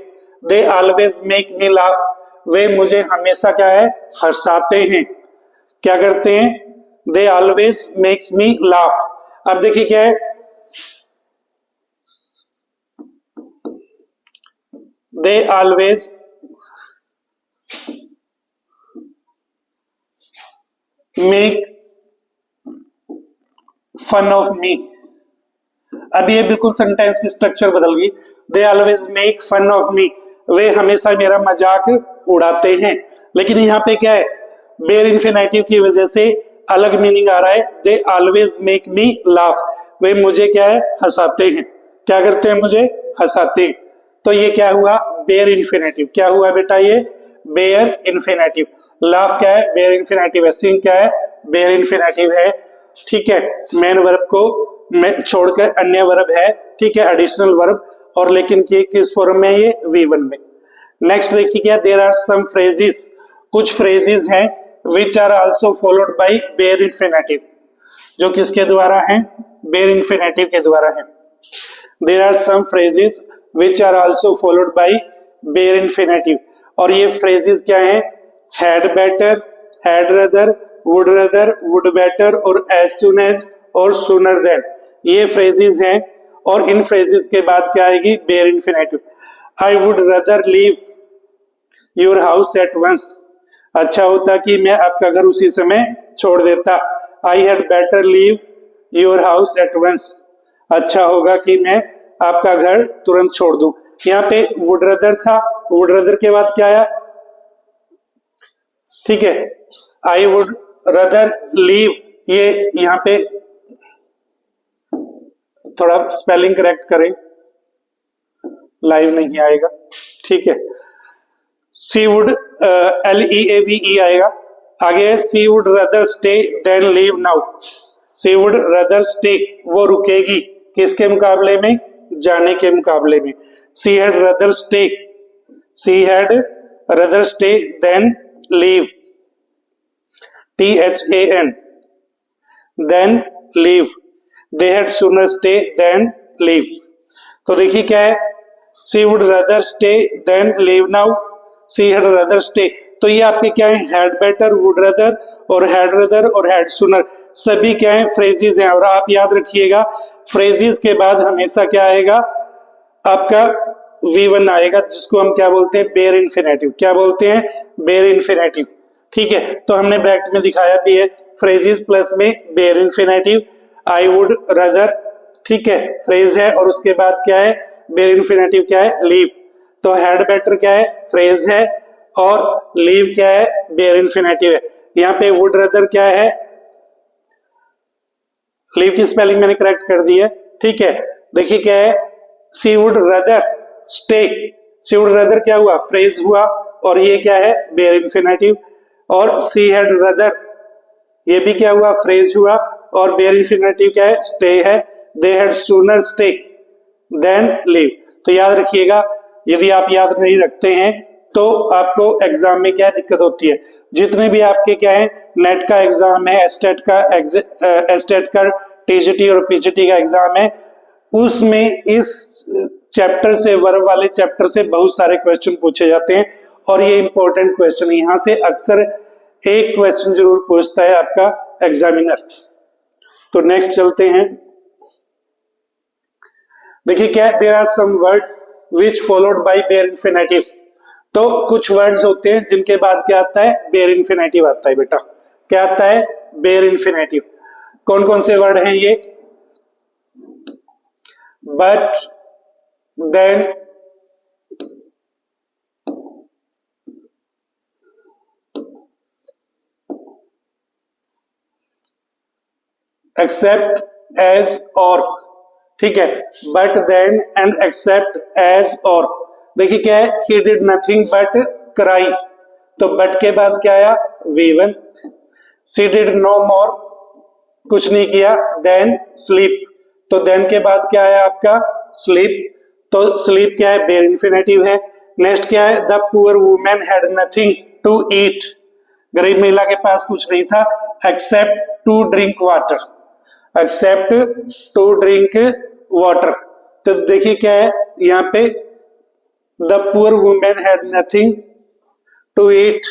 They always make me laugh. वे मुझे हमेशा क्या है, हंसाते हैं। क्या करते हैं, they always makes me laugh. अब देखिए क्या है, they always make fun of me. अब ये बिल्कुल सेंटेंस की स्ट्रक्चर बदल गई। They always make fun of me, वे हमेशा मेरा मजाक उड़ाते हैं। लेकिन यहाँ पे क्या है, बेयर इंफिनिटिव की वजह से अलग मीनिंग आ रहा है। They always make me laugh, वे मुझे क्या है, हंसाते हैं। क्या करते हैं, मुझे हंसाते हैं। तो ये क्या हुआ, बेयर इंफिनिटिव। क्या हुआ बेटा, ये बेयर इंफिनिटिव। लाफ क्या है, बेयर इंफिनिटिव है। सिंग क्या है, बेयर इंफिनिटिव है। ठीक है, मेन वर्ब को छोड़कर अन्य वर्ब है। ठीक है, एडिशनल वर्ब। और लेकिन किस फॉर्म में, ये V1 में। नेक्स्ट देखिए क्या, देयर आर सम फ्रेजेस। कुछ फ्रेजेस हैं which are also followed by bare infinitive, जो किसके द्वारा हैं, बेयर इंफिनिटिव के द्वारा है। There are some phrases which are also followed by bare infinitive. और ये फ्रेजेस क्या हैं, had better, had rather, would rather, would better, और एज सुन एज, और सूनर देन। ये फ्रेजेस हैं। और इन फ्रेजेस के बाद क्या आएगी, bare infinitive. I would rather leave your house at once. अच्छा होता कि मैं आपका घर उसी समय छोड़ देता। I had better leave your house at once. अच्छा होगा कि मैं आपका घर तुरंत छोड़ दूं। यहाँ पे वुड रदर था, वुड रदर के बाद क्या आया, ठीक है, आई वुड रदर लीव। ये यहाँ पे थोड़ा स्पेलिंग करेक्ट करें, लाइव नहीं आएगा। ठीक है, सी वुड LEAVE आएगा। आगे she would rather stay than leave now. She would rather stay, वो रुकेगी किसके मुकाबले में, जाने के मुकाबले में। She had rather stay, she had rather stay than leave, THAN, than leave. They had sooner stay than leave. तो देखिए क्या है, she would rather stay than leave now, she had rather stay. तो ये आपके क्या है, हैड बेटर, वुड रदर, और हैड रदर, और हैड सूनर, सभी क्या है, फ्रेजेस हैं। और आप याद रखिएगा, फ्रेजेस के बाद हमेशा क्या आएगा, आपका V1 आएगा, जिसको हम क्या बोलते हैं, बेयर इंफिनिटिव। क्या बोलते हैं, बेयर इंफिनिटिव। ठीक है, तो हमने ब्रैकेट में दिखाया भी है, फ्रेजेस प्लस में bare infinitive, I would rather, ठीक है, फ्रेज है, और उसके बाद क्या है, बेयर इन्फिनेटिव क्या है, लीव। तो हैड बेटर क्या है, फ्रेज है, और लीव क्या है, बेयर इन्फिनेटिव है। यहाँ पे वुड रदर क्या है, लीव की स्पेलिंग मैंने करेक्ट कर दी है, ठीक है। देखिए क्या है, she would rather stay, she would rather क्या हुआ, फ्रेज हुआ, और ये क्या है, बेयर इन्फिनेटिव। और सी हैड रदर, ये भी क्या हुआ, फ्रेज हुआ, और बेयर इन्फिनेटिव क्या है, स्टे है। They had sooner stay than leave. तो याद रखिएगा, यदि आप याद नहीं रखते हैं तो आपको एग्जाम में क्या दिक्कत होती है। जितने भी आपके क्या है, नेट का एग्जाम है, एस्टेट का टीजीटी और पीजीटी का एग्जाम है, उसमें इस चैप्टर से, वर्ब वाले चैप्टर से बहुत सारे क्वेश्चन पूछे जाते हैं, और ये इंपॉर्टेंट क्वेश्चन है। यहां से अक्सर एक क्वेश्चन जरूर पूछता है आपका एग्जामिनर। तो नेक्स्ट चलते हैं। देखिए क्या, there are some words which followed by bare infinitive. तो कुछ वर्ड्स होते हैं जिनके बाद क्या आता है, बेयर इन्फिनेटिव आता है बेटा। क्या आता है, बेयर इन्फिनेटिव। कौन कौन से वर्ड हैं ये, बट, देन, एक्सेप्ट, एज, और, ठीक है। But, than and except, as, और। देखिए क्या है, he did nothing but cry, तो बट के बाद क्या आया, V1। सी डिड नो मोर, कुछ नहीं किया, देन स्लीप, तो देन के बाद क्या आया आपका, स्लीप। तो स्लीप क्या है, बेयर इन्फिनेटिव है। नेक्स्ट क्या है, the poor women had nothing to eat, गरीब महिला के पास कुछ नहीं था, except to drink water, except to drink water. तो देखिए क्या है यहाँ पे, the poor women had nothing to eat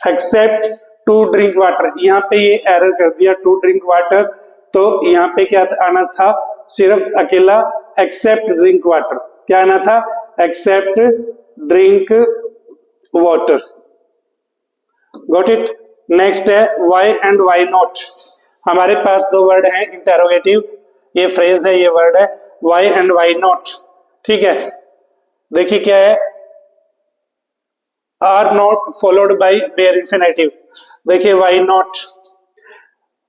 except to drink water. यहाँ पे ये एरर कर दिया, टू ड्रिंक वाटर, तो यहाँ पे क्या आना था, सिर्फ अकेला एक्सेप्ट ड्रिंक वाटर। क्या आना था, except drink water. Got it. Next है व्हाई एंड व्हाई नॉट। हमारे पास दो वर्ड हैं इंटेरोगेटिव, ये फ्रेज है, ये वर्ड है व्हाई एंड व्हाई नॉट, ठीक है। देखिए क्या है, are not followed by bare infinitive. देखिए व्हाई नॉट,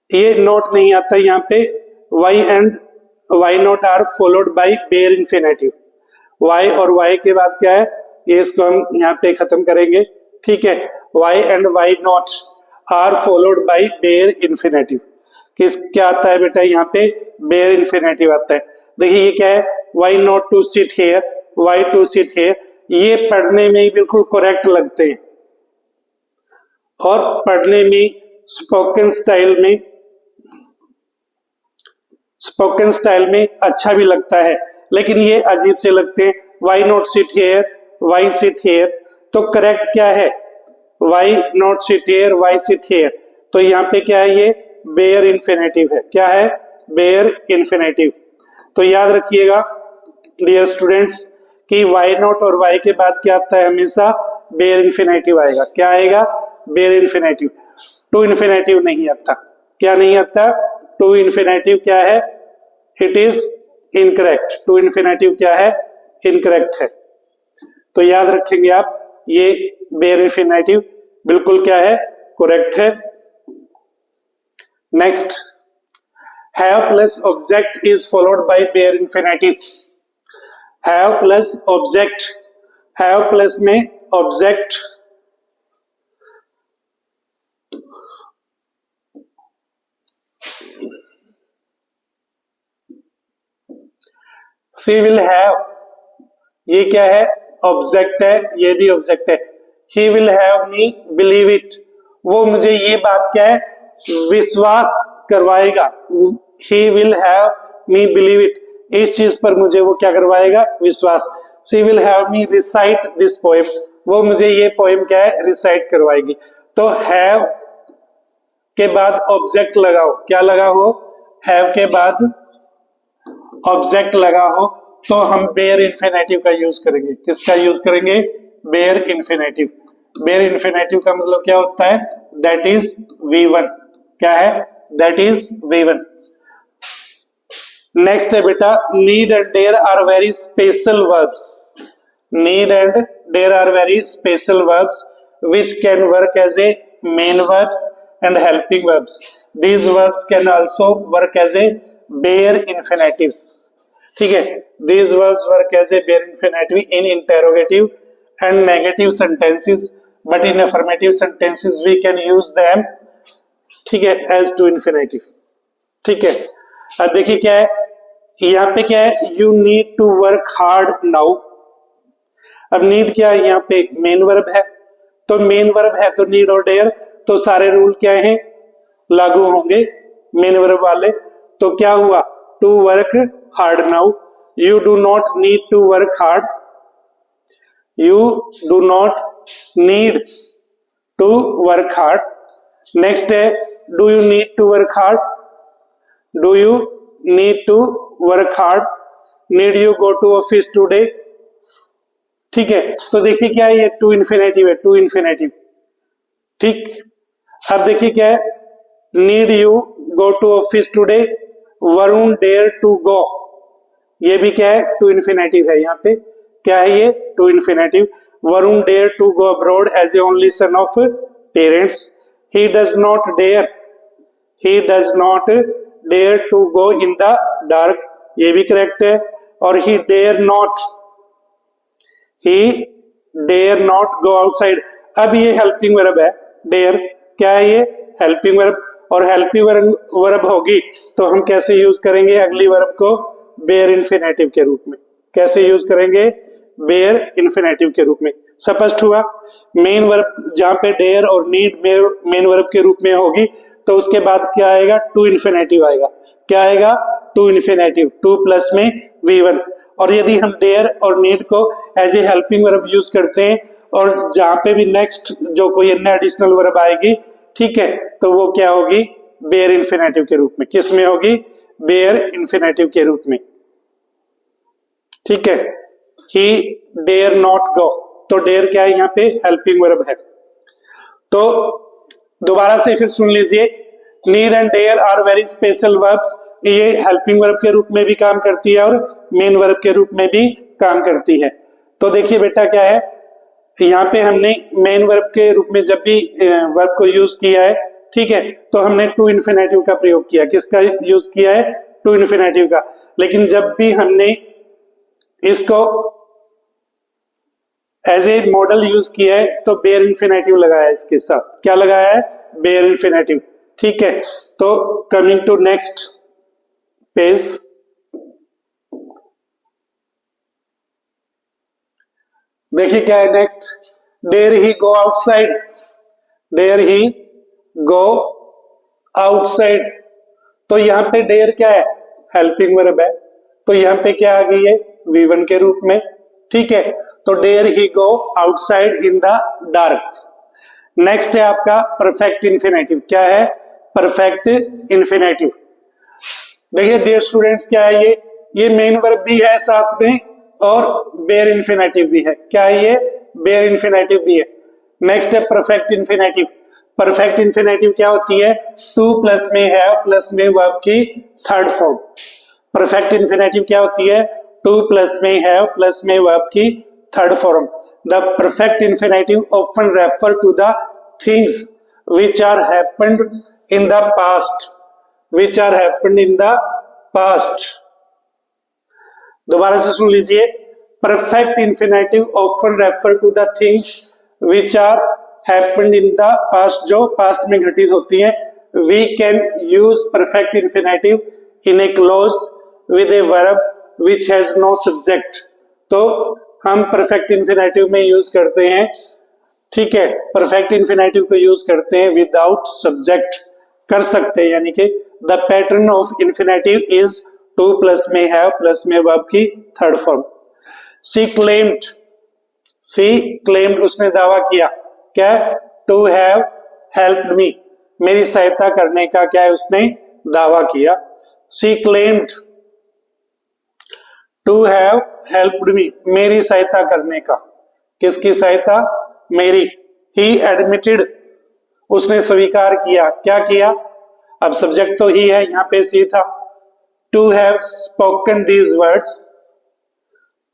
ये नॉट नहीं आता यहाँ पे, why and why not are followed by bare infinitive. Why और व्हाई के बाद क्या है, ये इसको हम यहाँ पे खत्म करेंगे, ठीक है। Why and why not are followed by bare infinitive. किस क्या आता है बेटा, यहाँ पे बेयर इन्फिनेटिव आता है। देखिए ये क्या है, why not to sit here, why to sit here, ये पढ़ने में ही बिल्कुल करेक्ट लगते हैं, और पढ़ने में स्पोकन स्टाइल में अच्छा भी लगता है, लेकिन ये अजीब से लगते हैं। Why not sit here, why sit here, तो करेक्ट क्या है, why not sit here, why sit here. तो यहाँ पे क्या है, ये बेयर इन्फिनेटिव है। क्या है, बेयर इन्फिनेटिव। तो याद रखिएगा डियर स्टूडेंट्स कि व्हाई नॉट और व्हाई के बाद क्या आता है, हमेशा बेयर इन्फिनेटिव आएगा। क्या आएगा, बेयर इन्फिनेटिव। टू इन्फिनेटिव नहीं आता। क्या नहीं आता, टू इन्फिनेटिव क्या है, it is incorrect. To infinitive क्या है, इनकरेक्ट है। तो याद रखेंगे आप, ये बेयर इन्फिनेटिव बिल्कुल क्या है, करेक्ट है। Next, have plus object is followed by bare infinitive. Have plus object, have plus में ऑब्जेक्ट, सी विल हैव, ये क्या है, ऑब्जेक्ट है, ये भी ऑब्जेक्ट है। He will have me believe it, वो मुझे ये बात क्या है, विश्वास करवाएगा। He will have me believe it, इस चीज पर मुझे वो क्या करवाएगा, विश्वास। She will have me recite this poem, वो मुझे ये पोएम क्या है, रिसाइट करवाएगी। तो हैव के बाद ऑब्जेक्ट लगाओ, क्या लगा हो, हैव के बाद ऑब्जेक्ट लगा हो, तो हम बेयर इन्फिनेटिव का यूज करेंगे। किसका यूज करेंगे, बेयर इन्फिनेटिव। बेयर इन्फिनेटिव का मतलब क्या होता है, दैट इज V1। क्या है, दैट इज V1। नेक्स्ट है बेटा need and dare are very special verbs. Need and dare are very special verbs which can work as a main verbs and helping verbs. These verbs can also work as a bare infinitives. ठीक है, these verbs work as a bare infinitive in interrogative and negative sentences, but in affirmative sentences we can use them, ठीक है, as to infinitive. ठीक है, अब देखिए क्या है यहाँ पे, क्या है, you need to work hard now. अब नीड क्या है, यहाँ पे मेन वर्ब है, तो मेन वर्ब है तो नीड और डेयर, तो सारे रूल क्या हैं, लागू होंगे मेन वर्ब वाले। तो क्या हुआ, to work hard now, you do not need to work hard, you do not need to work hard. Next है do you need to work hard, do you need to work hard, need you go to office today. ठीक है, तो देखिए क्या है, ये to infinitive है, to infinitive. ठीक, अब देखिए क्या है, need you go to office today, Varun dare to go, ये भी क्या है, टू इन्फिनेटिव है। यहाँ पे क्या है, ये to infinitive. Varun dare to go abroad as a only son of parents, he does not dare, he does not dare to go in the dark, ये भी करेक्ट है। और he dare not, he dare not go outside, अब ये helping verb है, dare क्या है, ये हेल्पिंग वर्ब, और हेल्पिंग वर्ब होगी तो हम कैसे यूज करेंगे अगली वर्ब को, बेयर इन्फिनेटिव के रूप में। कैसे यूज करेंगे, बेयर इन्फिनेटिव के रूप में। स्पष्ट हुआ, मेन वर्ब जहां पे डेयर और नीड मेन वर्ब के रूप में होगी तो उसके बाद क्या आएगा, टू इन्फिनेटिव आएगा। क्या आएगा, टू इन्फिनेटिव, टू प्लस में V1। और यदि हम डेयर और नीड को as a helping verb use करते हैं और जहां पे भी नेक्स्ट जो कोई अन्य एडिशनल वर्ब आएगी, ठीक है, तो वो क्या होगी, बेयर इन्फिनेटिव के रूप में। किस में होगी, बेयर इन्फिनेटिव के रूप में। ठीक है, ही डेयर नॉट गो, तो डेयर क्या है, यहाँ पे हेल्पिंग वर्ब है। तो दोबारा से फिर सुन लीजिए, need and dare are very special verbs, ये हेल्पिंग वर्ब के रूप में भी काम करती है और मेन वर्ब के रूप में भी काम करती है। तो देखिए बेटा क्या है, यहाँ पे हमने मेन वर्ब के रूप में जब भी वर्ब को यूज किया है, ठीक है, तो हमने टू इन्फिनेटिव का प्रयोग किया। किसका यूज किया है, टू इन्फिनेटिव का। लेकिन जब भी हमने इसको एज ए मॉडल यूज किया है तो बेयर इन्फिनेटिव लगाया है, इसके साथ क्या लगाया है, बेयर इन्फिनेटिव। ठीक है, तो कमिंग टू नेक्स्ट पेज, देखिए क्या है next, dare he go outside, dare he go outside, तो यहां पे डेयर क्या है, हेल्पिंग वर्ब है, तो यहां पे क्या आ गई है, V1 के रूप में। ठीक है, तो dare he go outside in the dark. Next है आपका परफेक्ट इन्फिनेटिव। क्या है, परफेक्ट इन्फिनेटिव। देखिए डियर स्टूडेंट्स क्या है, ये मेन वर्ब भी है साथ में और बेयर इन्फिनेटिव भी है। क्या है ये, बेयर इन्फिनेटिव भी है। नेक्स्ट है परफेक्ट इन्फिनेटिव। परफेक्ट इन्फिनेटिव क्या होती है, टू प्लस में है प्लस में वर्ब की थर्ड फॉर्म। परफेक्ट इन्फिनेटिव क्या होती है, टू प्लस में है प्लस में वर्ब की third form. The perfect infinitive often refer to the things which are happened in the past, which are happened in the past। दोबारा से सुन लीजिए, perfect infinitive often refer to the things which are happened in the past, जो past में घटित होती हैं। We can use perfect infinitive in a clause with a verb which has no subject। तो हम परफेक्ट इन्फिनेटिव में use करते हैं, ठीक है, परफेक्ट इन्फिनेटिव को यूज करते हैं विदाउट सब्जेक्ट, कर सकते हैं, यानी कि the pattern of infinitive is to plus में है प्लस में वर्ब की थर्ड फॉर्म। सी क्लेम्ड, सी क्लेम्ड उसने दावा किया, क्या, टू हैव हेल्प्ड मी, मेरी सहायता करने का क्या है, उसने दावा किया। She claimed to have helped me, मेरी सहायता करने का, किसकी सहायता, मेरी। ही एडमिटेड, उसने स्वीकार किया, क्या किया, अब सब्जेक्ट तो ही है, यहां पे सी था। To have spoken these words,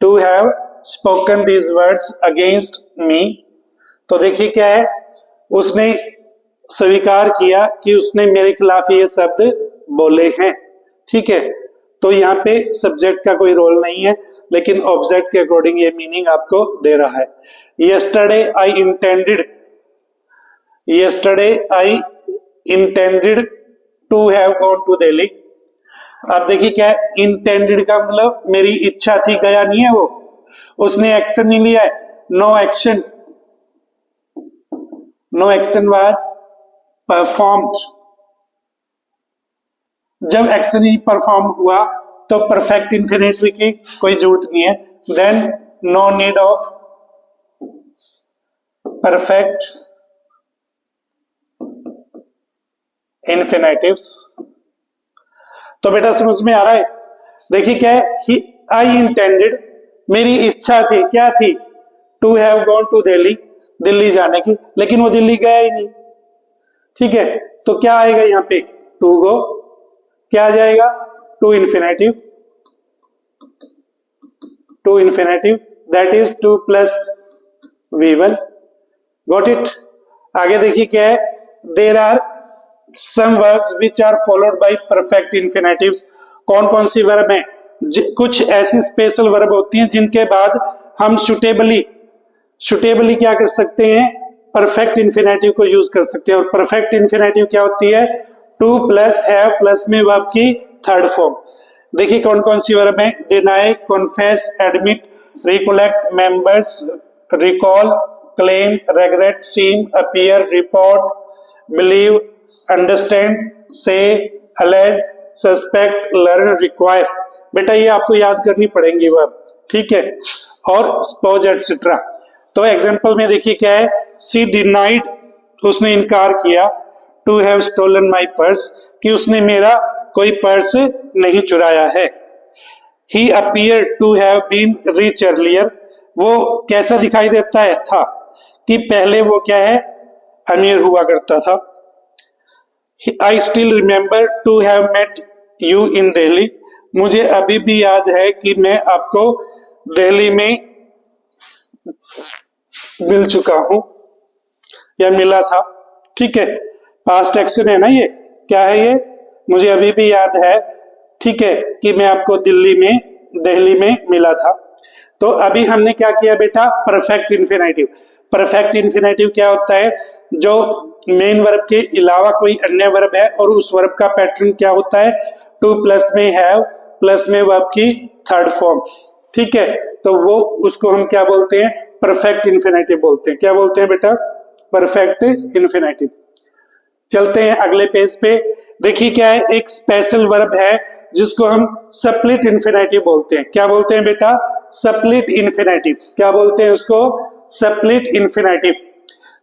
to have spoken these words against me. तो देखिए क्या है, उसने स्वीकार किया कि उसने मेरे खिलाफ ये शब्द बोले हैं। ठीक है, तो यहाँ पे सब्जेक्ट का कोई रोल नहीं है, लेकिन ऑब्जेक्ट के अकॉर्डिंग ये मीनिंग आपको दे रहा है। Yesterday I intended to have gone to Delhi. अब देखिए क्या है, इंटेंडेड का मतलब मेरी इच्छा थी, गया नहीं है वो, उसने एक्शन नहीं लिया है। No action was performed. जब एक्शन ही परफॉर्म हुआ तो परफेक्ट इंफिनिटिव की कोई जरूरत नहीं है। Then no need of perfect infinitives. तो बेटा समझ में आ रहा है। देखिए क्या है, आई इंटेंडेड, मेरी इच्छा थी, क्या थी, to have gone to Delhi, Delhi जाने की, लेकिन वो दिल्ली गया ही नहीं। ठीक है, तो क्या आएगा यहाँ पे, टू गो, क्या आ जाएगा, to infinitive, that is to plus V1। Got it. आगे देखिए क्या है, there are some verbs which are followed by perfect infinitives. कौन कौन सी वर्ब है, कुछ ऐसी स्पेशल वर्ब होती हैं जिनके बाद हम सुटेबली क्या कर सकते हैं, परफेक्ट इन्फिनेटिव को यूज कर सकते हैं। और परफेक्ट इन्फिनेटिव क्या होती है, टू प्लस हैव प्लस में वर्ब की थर्ड फॉर्म। देखिए कौन कौन सी वर्ब है, deny, confess, admit, recollect, members, recall, claim, regret, seem, appear, report, believe, understand, say, allege, suspect, learn, require. बेटा ये आपको याद करनी पड़ेंगी वर्ब। ठीक है, और स्पोज एटसेट्रा। तो एग्जांपल में देखिए क्या है, सी डिनाइड, उसने इनकार किया, to have stolen my purse, कि उसने मेरा कोई पर्स नहीं चुराया है। He appear to have been rich earlier, वो कैसा दिखाई देता है, था, कि पहले वो क्या है, अमीर हुआ करता था। I still remember to have met you in Delhi, मुझे अभी भी याद है कि मैं आपको दिल्ली में मिल चुका हूं या मिला था। ठीक है, पास्ट एक्शन है ना ये, क्या है ये, मुझे अभी भी याद है, ठीक है, कि मैं आपको दिल्ली में मिला था। तो अभी हमने क्या किया बेटा, परफेक्ट इन्फिनेटिव। परफेक्ट इन्फिनेटिव क्या होता है, जो मेन वर्ब के अलावा कोई अन्य वर्ब है और उस वर्ब का पैटर्न क्या होता है, टू प्लस में हैव प्लस में वर्ब की थर्ड फॉर्म। ठीक है, तो वो उसको हम क्या बोलते हैं, परफेक्ट इन्फिनेटिव बोलते हैं। क्या बोलते हैं बेटा, परफेक्ट इन्फिनेटिव। चलते हैं अगले पेज पे। देखिए क्या है, एक स्पेशल वर्ब है जिसको हम सप्लिट इन्फिनेटिव बोलते हैं। क्या बोलते हैं बेटा, सप्लिट इन्फिनेटिव। क्या बोलते हैं उसको, सप्लिट इन्फिनेटिव।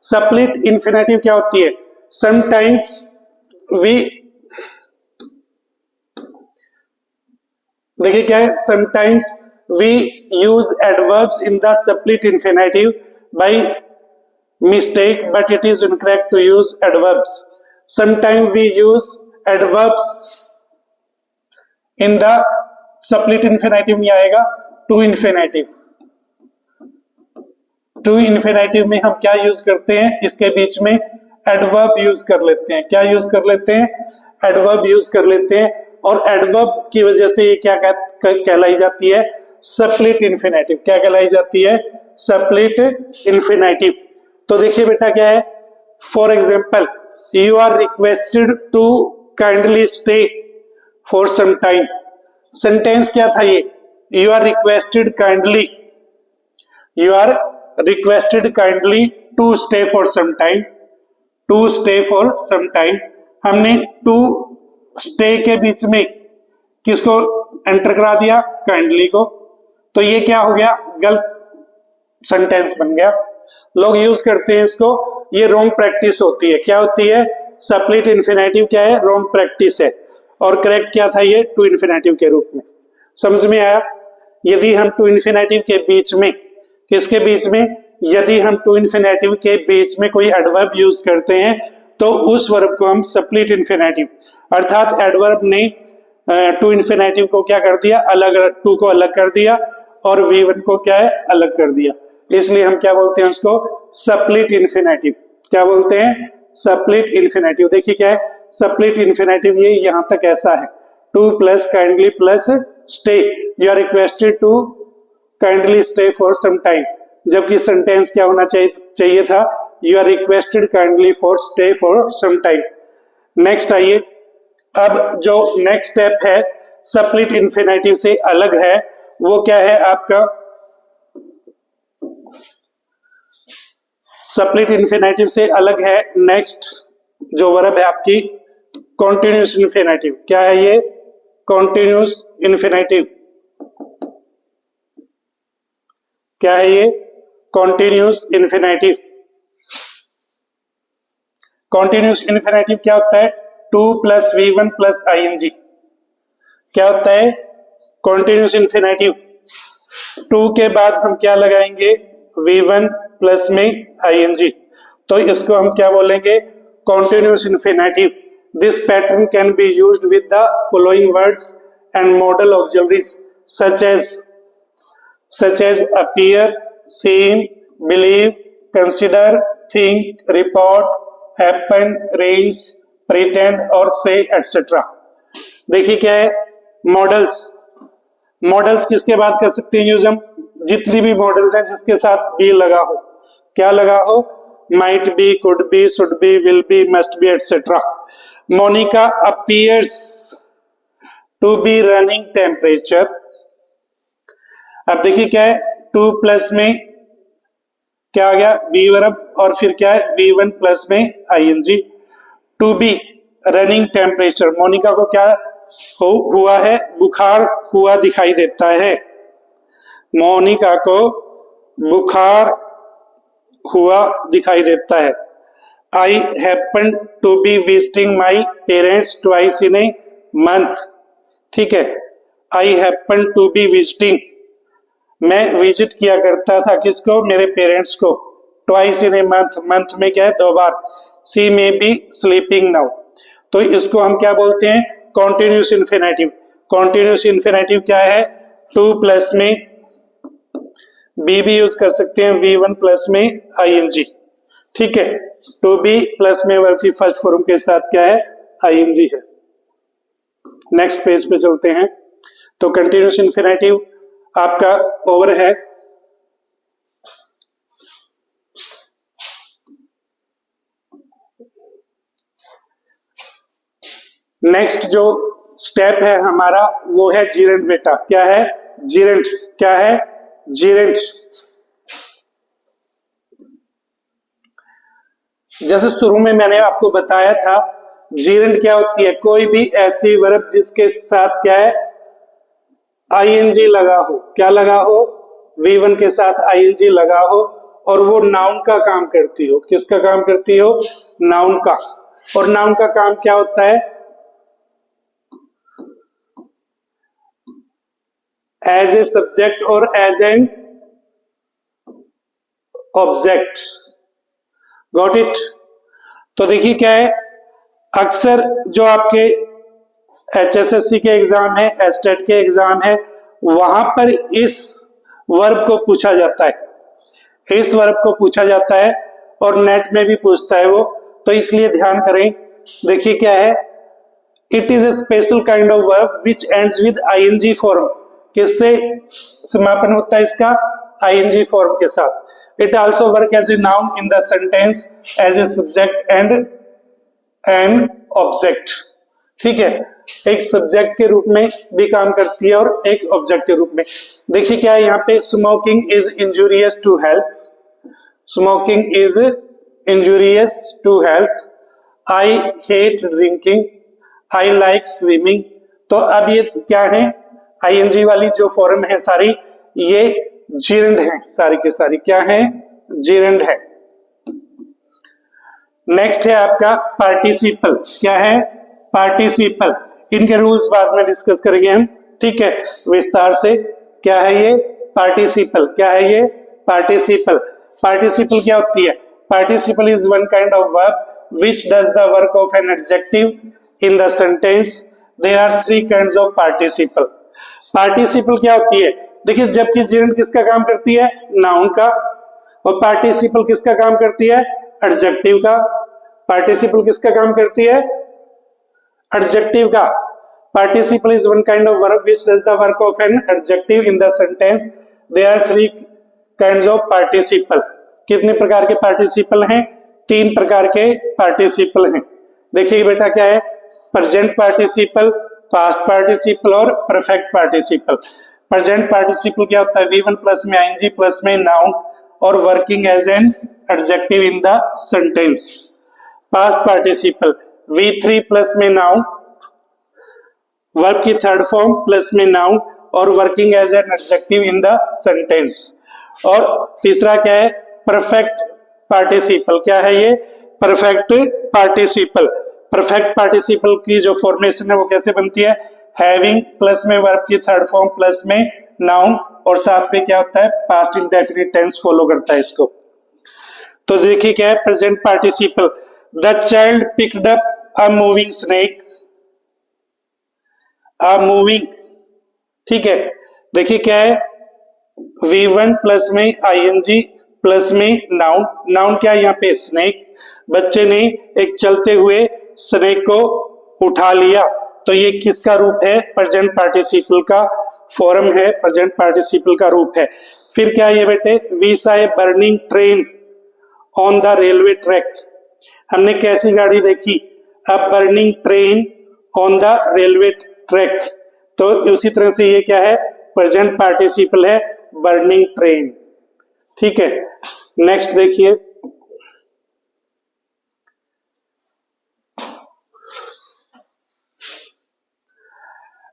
सप्लिट इन्फिनेटिव क्या होती है, समटाइम्स वी, देखिए क्या है, sometimes we use adverbs in the split infinitive by mistake, but it is incorrect to use adverbs. Sometimes we use adverbs in the split infinitive में आएगा to infinitive। to infinitive में हम क्या use करते हैं, इसके बीच में adverb यूज कर लेते हैं। क्या यूज कर लेते हैं, adverb यूज कर लेते हैं, और adverb की वजह से ये क्या कहलाई जाती है, split infinitive। क्या कहलाई जाती है, split infinitive। तो देखिए बेटा क्या है, for example, you are requested to kindly stay for some time. Sentence क्या था ये, you are requested kindly to stay for some time, to stay for some time. हमने टू स्टे के बीच में किसको एंटर करा दिया, काइंडली को। तो ये क्या हो गया, गलत सेंटेंस बन गया। लोग यूज करते हैं इसको, ये रॉन्ग प्रैक्टिस होती है। क्या होती है, सप्लिट इन्फिनेटिव क्या है, रॉन्ग प्रैक्टिस है। और करेक्ट क्या था, ये टू इन्फिनेटिव के रूप में। समझ में आया। यदि हम टू इन्फिनेटिव के बीच में, किसके बीच में, यदि हम टू इन्फिनेटिव के बीच में कोई एडवर्ब यूज करते हैं तो उस वर्ब को हम सप्लिट इन्फिनेटिव, अर्थात एडवर्ब ने टू इन्फिनेटिव को क्या कर दिया, अलग, टू को अलग कर दिया और V1 को क्या है, अलग कर दिया। इसलिए हम क्या बोलते हैं उसको, सप्लिट इन्फिनेटिव। क्या बोलते हैं, सप्लिट इन्फिनेटिव। देखिए क्या है सप्लिट इन्फिनेटिव, ये यहां तक ऐसा है, to plus kindly plus stay, you are requested to kindly stay for some time, जबकि सेंटेंस क्या होना चाहिए था, you are requested kindly for stay for some time. Next आइए, अब जो नेक्स्ट स्टेप है सप्लिट इन्फिनेटिव से अलग है, वो क्या है आपका, सप्लिट इन्फिनेटिव से अलग है नेक्स्ट जो वर्ब है आपकी कॉन्टिन्यूस इन्फिनेटिव। क्या है ये, कॉन्टिन्यूस इन्फिनेटिव। क्या है ये, कॉन्टिन्यूस इन्फिनेटिव। कॉन्टिन्यूस इन्फिनेटिव क्या होता है, to plus V1 plus ING। क्या होता है कॉन्टिन्यूस इन्फिनेटिव, टू के बाद हम क्या लगाएंगे, V1 प्लस में ING, तो इसको हम क्या बोलेंगे, continuous infinitive. This pattern can be used with the following words and model auxiliaries such as appear, seem, believe, consider, think, report, happen, range, pretend और say etc। देखिए क्या है, मॉडल्स, मॉडल्स किसके बाद कर सकते हैं यूज हम, जितनी भी मॉडल्स हैं जिसके साथ बी लगा हो, क्या लगा हो, might be, could be, should be, will be, must be etcetera. Monica appears to be running temperature. अब देखिए क्या है, टू प्लस में क्या आ गया, बी वर्ब और फिर क्या है V1 प्लस में ING। To be running temperature, Monica को क्या हुआ है, बुखार हुआ दिखाई देता है, मोनिका को बुखार हुआ दिखाई देता है। I happen to be visiting my parents twice in a month। ठीक है, I happen to be visiting, मैं विजिट किया करता था किसको, मेरे पेरेंट्स को, twice in a month, month में क्या है, 2 बार। सी में बी स्लीपिंग नाउ, तो इसको हम क्या बोलते हैं, कॉन्टिन्यूस इन्फिनेटिव। कॉन्टिन्यूस इन्फिनेटिव क्या है, टू प्लस में बी भी यूज कर सकते हैं, V1 प्लस में ING। ठीक है, टू बी प्लस में वर्ब की फर्स्ट फॉर्म के साथ क्या है, ING है। नेक्स्ट पेज पे चलते हैं, तो कंटिन्यूस इन्फिनेटिव आपका ओवर है। नेक्स्ट जो स्टेप है हमारा वो है जीरेंट बेटा। क्या है, जीरेंट। क्या है, जीरेंट। जैसे शुरू में मैंने आपको बताया था, जीरेंट क्या होती है, कोई भी ऐसी वर्ब जिसके साथ क्या है, ING लगा हो। क्या लगा हो, V1 के साथ ING लगा हो और वो नाउन का काम करती हो। किसका काम करती हो, नाउन का। और नाउन का काम क्या होता है, एज ए सब्जेक्ट और as an object. Got it. तो देखिए क्या है, अक्सर जो आपके HSSC के एग्जाम है, एस्टेट के एग्जाम है, वहां पर इस वर्ब को पूछा जाता है, इस वर्ब को पूछा जाता है और नेट में भी पूछता है वो, तो इसलिए ध्यान करें। देखिए क्या है, it is a special kind of verb which ends with ING form. किससे समापन होता है इसका, ING फॉर्म के साथ। It also work as a noun in the sentence as a subject and an object. ठीक है, एक सब्जेक्ट के रूप में भी काम करती है और एक ऑब्जेक्ट के रूप में। देखिए क्या है यहाँ पे, smoking is injurious to health. Smoking is injurious to health. I hate drinking. I like swimming. तो अब ये क्या है, ING वाली जो फॉर्म है सारी, ये जीरेंड है, सारी की सारी क्या है, जीरेंड है। नेक्स्ट है आपका पार्टिसिपल। क्या है, पार्टिसिपल। इनके रूल्स बाद में डिस्कस करेंगे हम, ठीक है, विस्तार से। क्या है ये, पार्टिसिपल। क्या है ये, पार्टिसिपल। पार्टिसिपल क्या होती है, participle is one kind of verb which does the work of an adjective in the sentence there are three kinds of participle. Participle क्या होती है? देखिए, जबकि जिरंड किसका काम करती है? नाउन का। और पार्टिसिपल किसका काम करती है? एडजेक्टिव का। पार्टिसिपल किसका काम करती है? एडजेक्टिव का। Participle is one kind of verb which does the work of an adjective in the sentence. There are three kinds of participle. कितने प्रकार के पार्टिसिपल हैं? तीन प्रकार के पार्टिसिपल हैं। देखिए बेटा क्या है? प्रेजेंट पार्टिसिपल, पास्ट पार्टिसिपल और परफेक्ट पार्टिसिपल। प्रेजेंट पार्टिसिपल क्या होता है? V1 प्लस में ing प्लस में नाउन और working as an adjective in the sentence. Past participle V3 plus में नाउन, वर्ब की थर्ड फॉर्म प्लस में नाउन और working as an adjective in the sentence. और तीसरा क्या है? Perfect participle. क्या है ये? Perfect participle. परफेक्ट पार्टिसिपल की जो फॉर्मेशन है वो कैसे बनती है? हैविंग प्लस में वर्ब की थर्ड फॉर्म प्लस में नाउन और साथ में क्या होता है? पास्ट इंडेफिनिट टेंस फॉलो करता है इसको। तो देखिए क्या है? Present participle, the child picked up a moving snake. Moving, ठीक है। देखिए क्या है? V1 प्लस में ing प्लस में नाउन। नाउन क्या है यहाँ पे? स्नेक। बच्चे ने एक चलते हुए स्नेक को उठा लिया। तो ये किसका रूप है? प्रेजेंट पार्टिसिपल का फॉर्म है, प्रेजेंट पार्टिसिपल का रूप है। फिर क्या है बेटे? We saw a burning train on the railway track. हमने कैसी गाड़ी देखी? A burning train on the railway track. तो उसी तरह से ये क्या है? प्रेजेंट पार्टिसिपल है, बर्निंग ट्रेन। ठीक है, नेक्स्ट देखिए,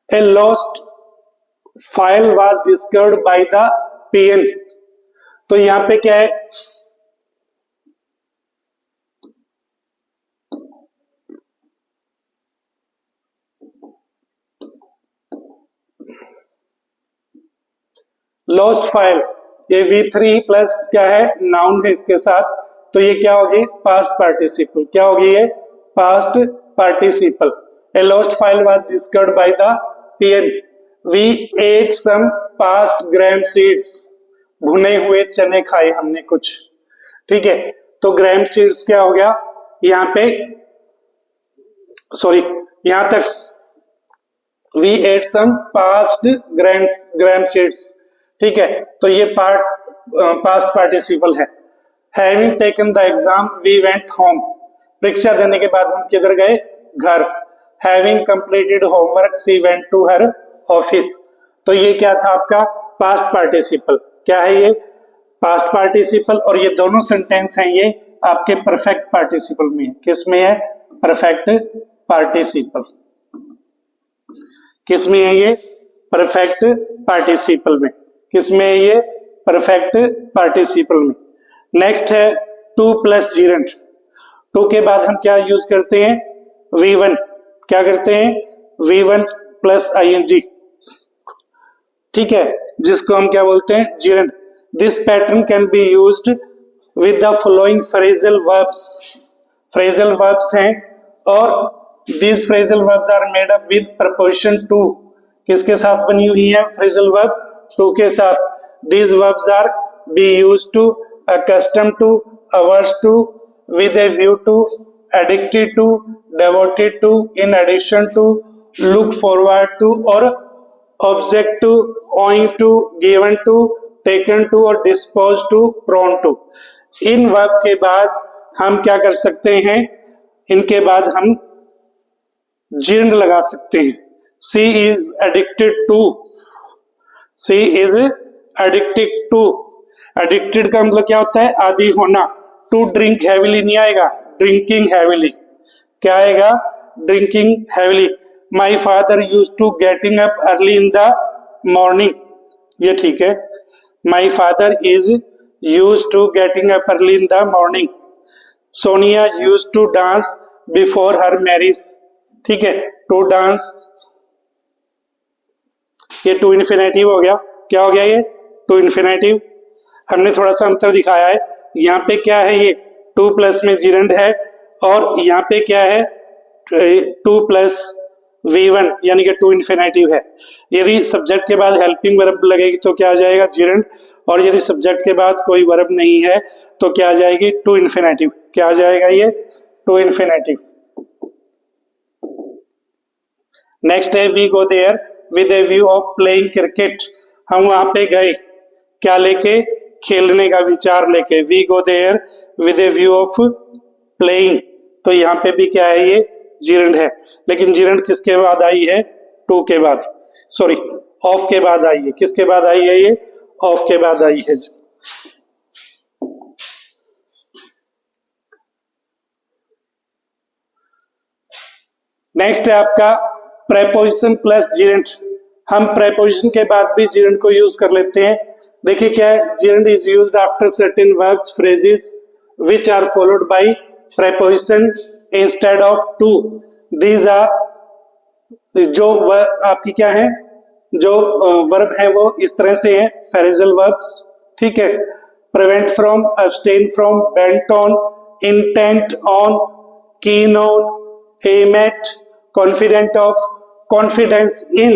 a lost file was discovered by the peon. तो यहां पे क्या है? लॉस्ट फाइल, ये V3 प्लस क्या है? नाउन है इसके साथ। तो ये क्या होगी? Past participle. क्या होगी ये? Past participle. A lost file was discovered by the peon. We ate some parched gram seeds. भुने हुए चने खाए हमने कुछ। ठीक है, तो ग्राम सीड्स क्या हो गया यहां पे? सॉरी, यहां तक we ate some parched gram seeds. ठीक है, तो ये पास्ट पार्टिसिपल है। Having taken the exam we went home. परीक्षा देने के बाद हम किधर गए? घर। Having completed homework she went to her office. तो ये क्या था आपका? Past participle. क्या है ये? Past participle. और ये दोनों सेंटेंस हैं ये आपके परफेक्ट पार्टिसिपल में है। किस में है? Perfect participle. किस में है ये? परफेक्ट पार्टिसिपल में। किसमें है ये? परफेक्ट पार्टिसिपल में। नेक्स्ट है टू प्लस जीरेंट। टू के बाद हम क्या यूज करते हैं? V1। क्या करते हैं? V1 plus ing। ठीक है, जिसको हम क्या बोलते हैं? Gerund. This pattern can be used with the following phrasal verbs. Phrasal verbs हैं और these phrasal verbs are made up with preposition to। किसके साथ बनी हुई है फ्रेजल वर्ब? to के साथ। these verbs are be used to, accustomed to, averse to, with a view to, addicted to, devoted to, in addition to, look forward to और object to, owing to, given to, taken to और disposed to, prone to। In verb के बाद हम क्या कर सकते हैं? इनके बाद हम जिरंड लगा सकते हैं। She is addicted to. She is addicted to. Addicted का मतलब क्या होता है? आदी होना। टू ड्रिंक हैविली नहीं आएगा, ड्रिंकिंग हैविली। क्या आएगा? Drinking heavily. My father use to getting up early in the morning. ये ठीक है। My father is use to getting up early in the morning. Sonia use to dance before her marriage. ठीक है, to dance, ये to infinitive हो गया। क्या हो गया ये? To infinitive. हमने थोड़ा सा अंतर दिखाया है। यहाँ पे क्या है? ये टू प्लस में जिरंड है और यहाँ पे क्या है? टू प्लस V1 यानी कि टू इन्फिनेटिव है। यदि सब्जेक्ट के बाद हेल्पिंग वर्ब लगेगी तो क्या आ जाएगा जिरंड, और यदि सब्जेक्ट के बाद कोई वर्ब नहीं है तो क्या आ जाएगी टू इन्फिनेटिव। क्या आ जाएगा ये टू इन्फिनेटिव। नेक्स्ट है we go there with a view of playing cricket. हम वहां पे गए क्या लेके, खेलने का विचार लेके। We go there with a view of playing, तो यहाँ पे भी क्या है ये जिरंड है, लेकिन जिरंड किसके बाद आई है टू के बाद, सॉरी ऑफ के बाद आई है। किसके बाद आई है ये, ऑफ के बाद आई है। नेक्स्ट है आपका प्रेपोजिशन प्लस जिरंड। हम प्रेपोजिशन के बाद भी जिरंड को यूज कर लेते हैं। देखिए क्या है, gerund is used after certain verbs phrases which are followed by preposition instead of to. These are, जो आपकी क्या है, जो वर्ब है वो इस तरह से है, फ्रेजल वर्ब्स, ठीक है। Prevent from, abstain from, bent on, intent on, keen on, aim at, confident of, confidence in,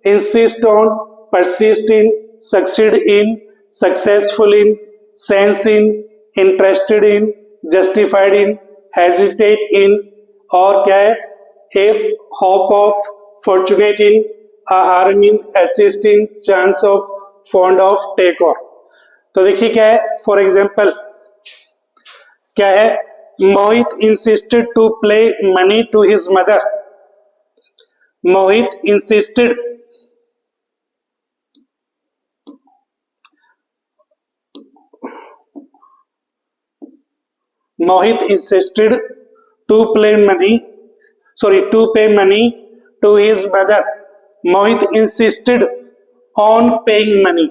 insist on, persist in, succeed in, successful in, sense in, interested in, justified in, hesitate in, और क्या है, a hope of, fortunate in, a harm in, assist in, chance of, fond of, take or। तो देखिए क्या है, for example क्या है, मोहित insisted to play money to his mother। Mohit insisted to play money, to pay money to his mother। Mohit insisted on paying money।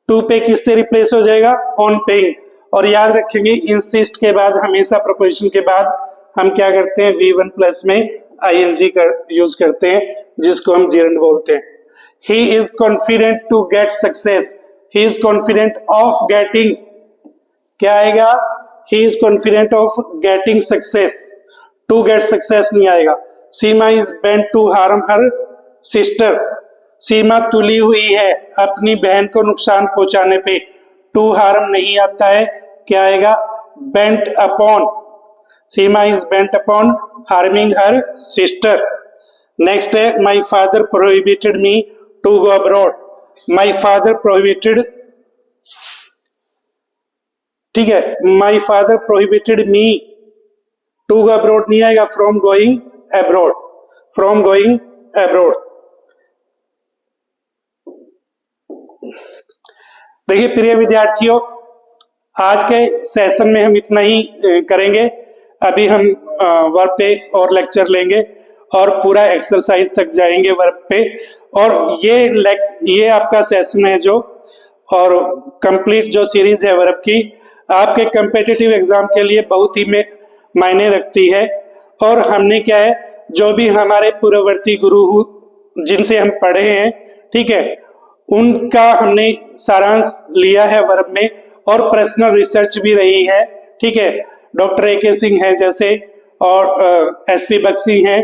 to pay किससे replace हो जाएगा, on paying। और याद रखेंगे insist के बाद हमेशा प्रपोजिशन के बाद हम क्या करते हैं, V1 प्लस में ing यूज करते हैं, जिसको हम जिरंड बोलते हैं। He is confident to get success। He is confident of getting, क्या आएगा, He is confident of getting success। To get success नहीं आएगा। सीमा is bent to harm her sister। सीमा तुली हुई है अपनी बहन को नुकसान पहुंचाने पे। To harm नहीं आता है, क्या आएगा, bent upon। Seema is bent upon harming her sister। Next है my father prohibited me to go abroad। my father prohibited, ठीक है, my father prohibited me to go abroad नहीं आएगा, from going abroad, from going abroad। देखिए प्रिय विद्यार्थियों, आज के सेशन में हम इतना ही करेंगे। अभी हम वर्ब पे और लेक्चर लेंगे और पूरा एक्सरसाइज तक जाएंगे वर्ब पे। और ये आपका सेशन है जो, और कंप्लीट जो सीरीज है वर्ब की, आपके कम्पिटिटिव एग्जाम के लिए बहुत ही मायने रखती है। और हमने क्या है, जो भी हमारे पूर्ववर्ती गुरु जिनसे हम पढ़े हैं, ठीक है, उनका हमने सारांश लिया है वर्ब में, और पर्सनल रिसर्च भी रही है, ठीक है। Doctor A.K. सिंह है जैसे, और S.P. बख्शी हैं,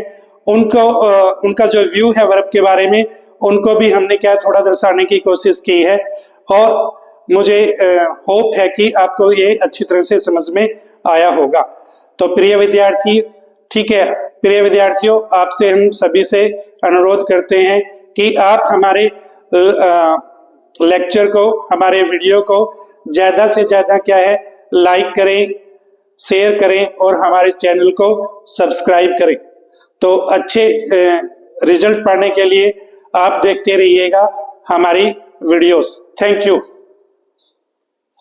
उनका जो व्यू है वर्ब के बारे में, उनको भी हमने क्या थोड़ा दर्शाने की कोशिश की है। और मुझे होप है कि आपको ये अच्छी तरह से समझ में आया होगा। तो प्रिय विद्यार्थी, ठीक है, प्रिय विद्यार्थियों, आपसे हम सभी से अनुरोध करते हैं कि आप हमारे लेक्चर को, हमारे वीडियो को ज्यादा से ज्यादा क्या है, लाइक करें, शेयर करें और हमारे चैनल को सब्सक्राइब करें। तो अच्छे रिजल्ट पाने के लिए आप देखते रहिएगा हमारी वीडियोस। Thank you.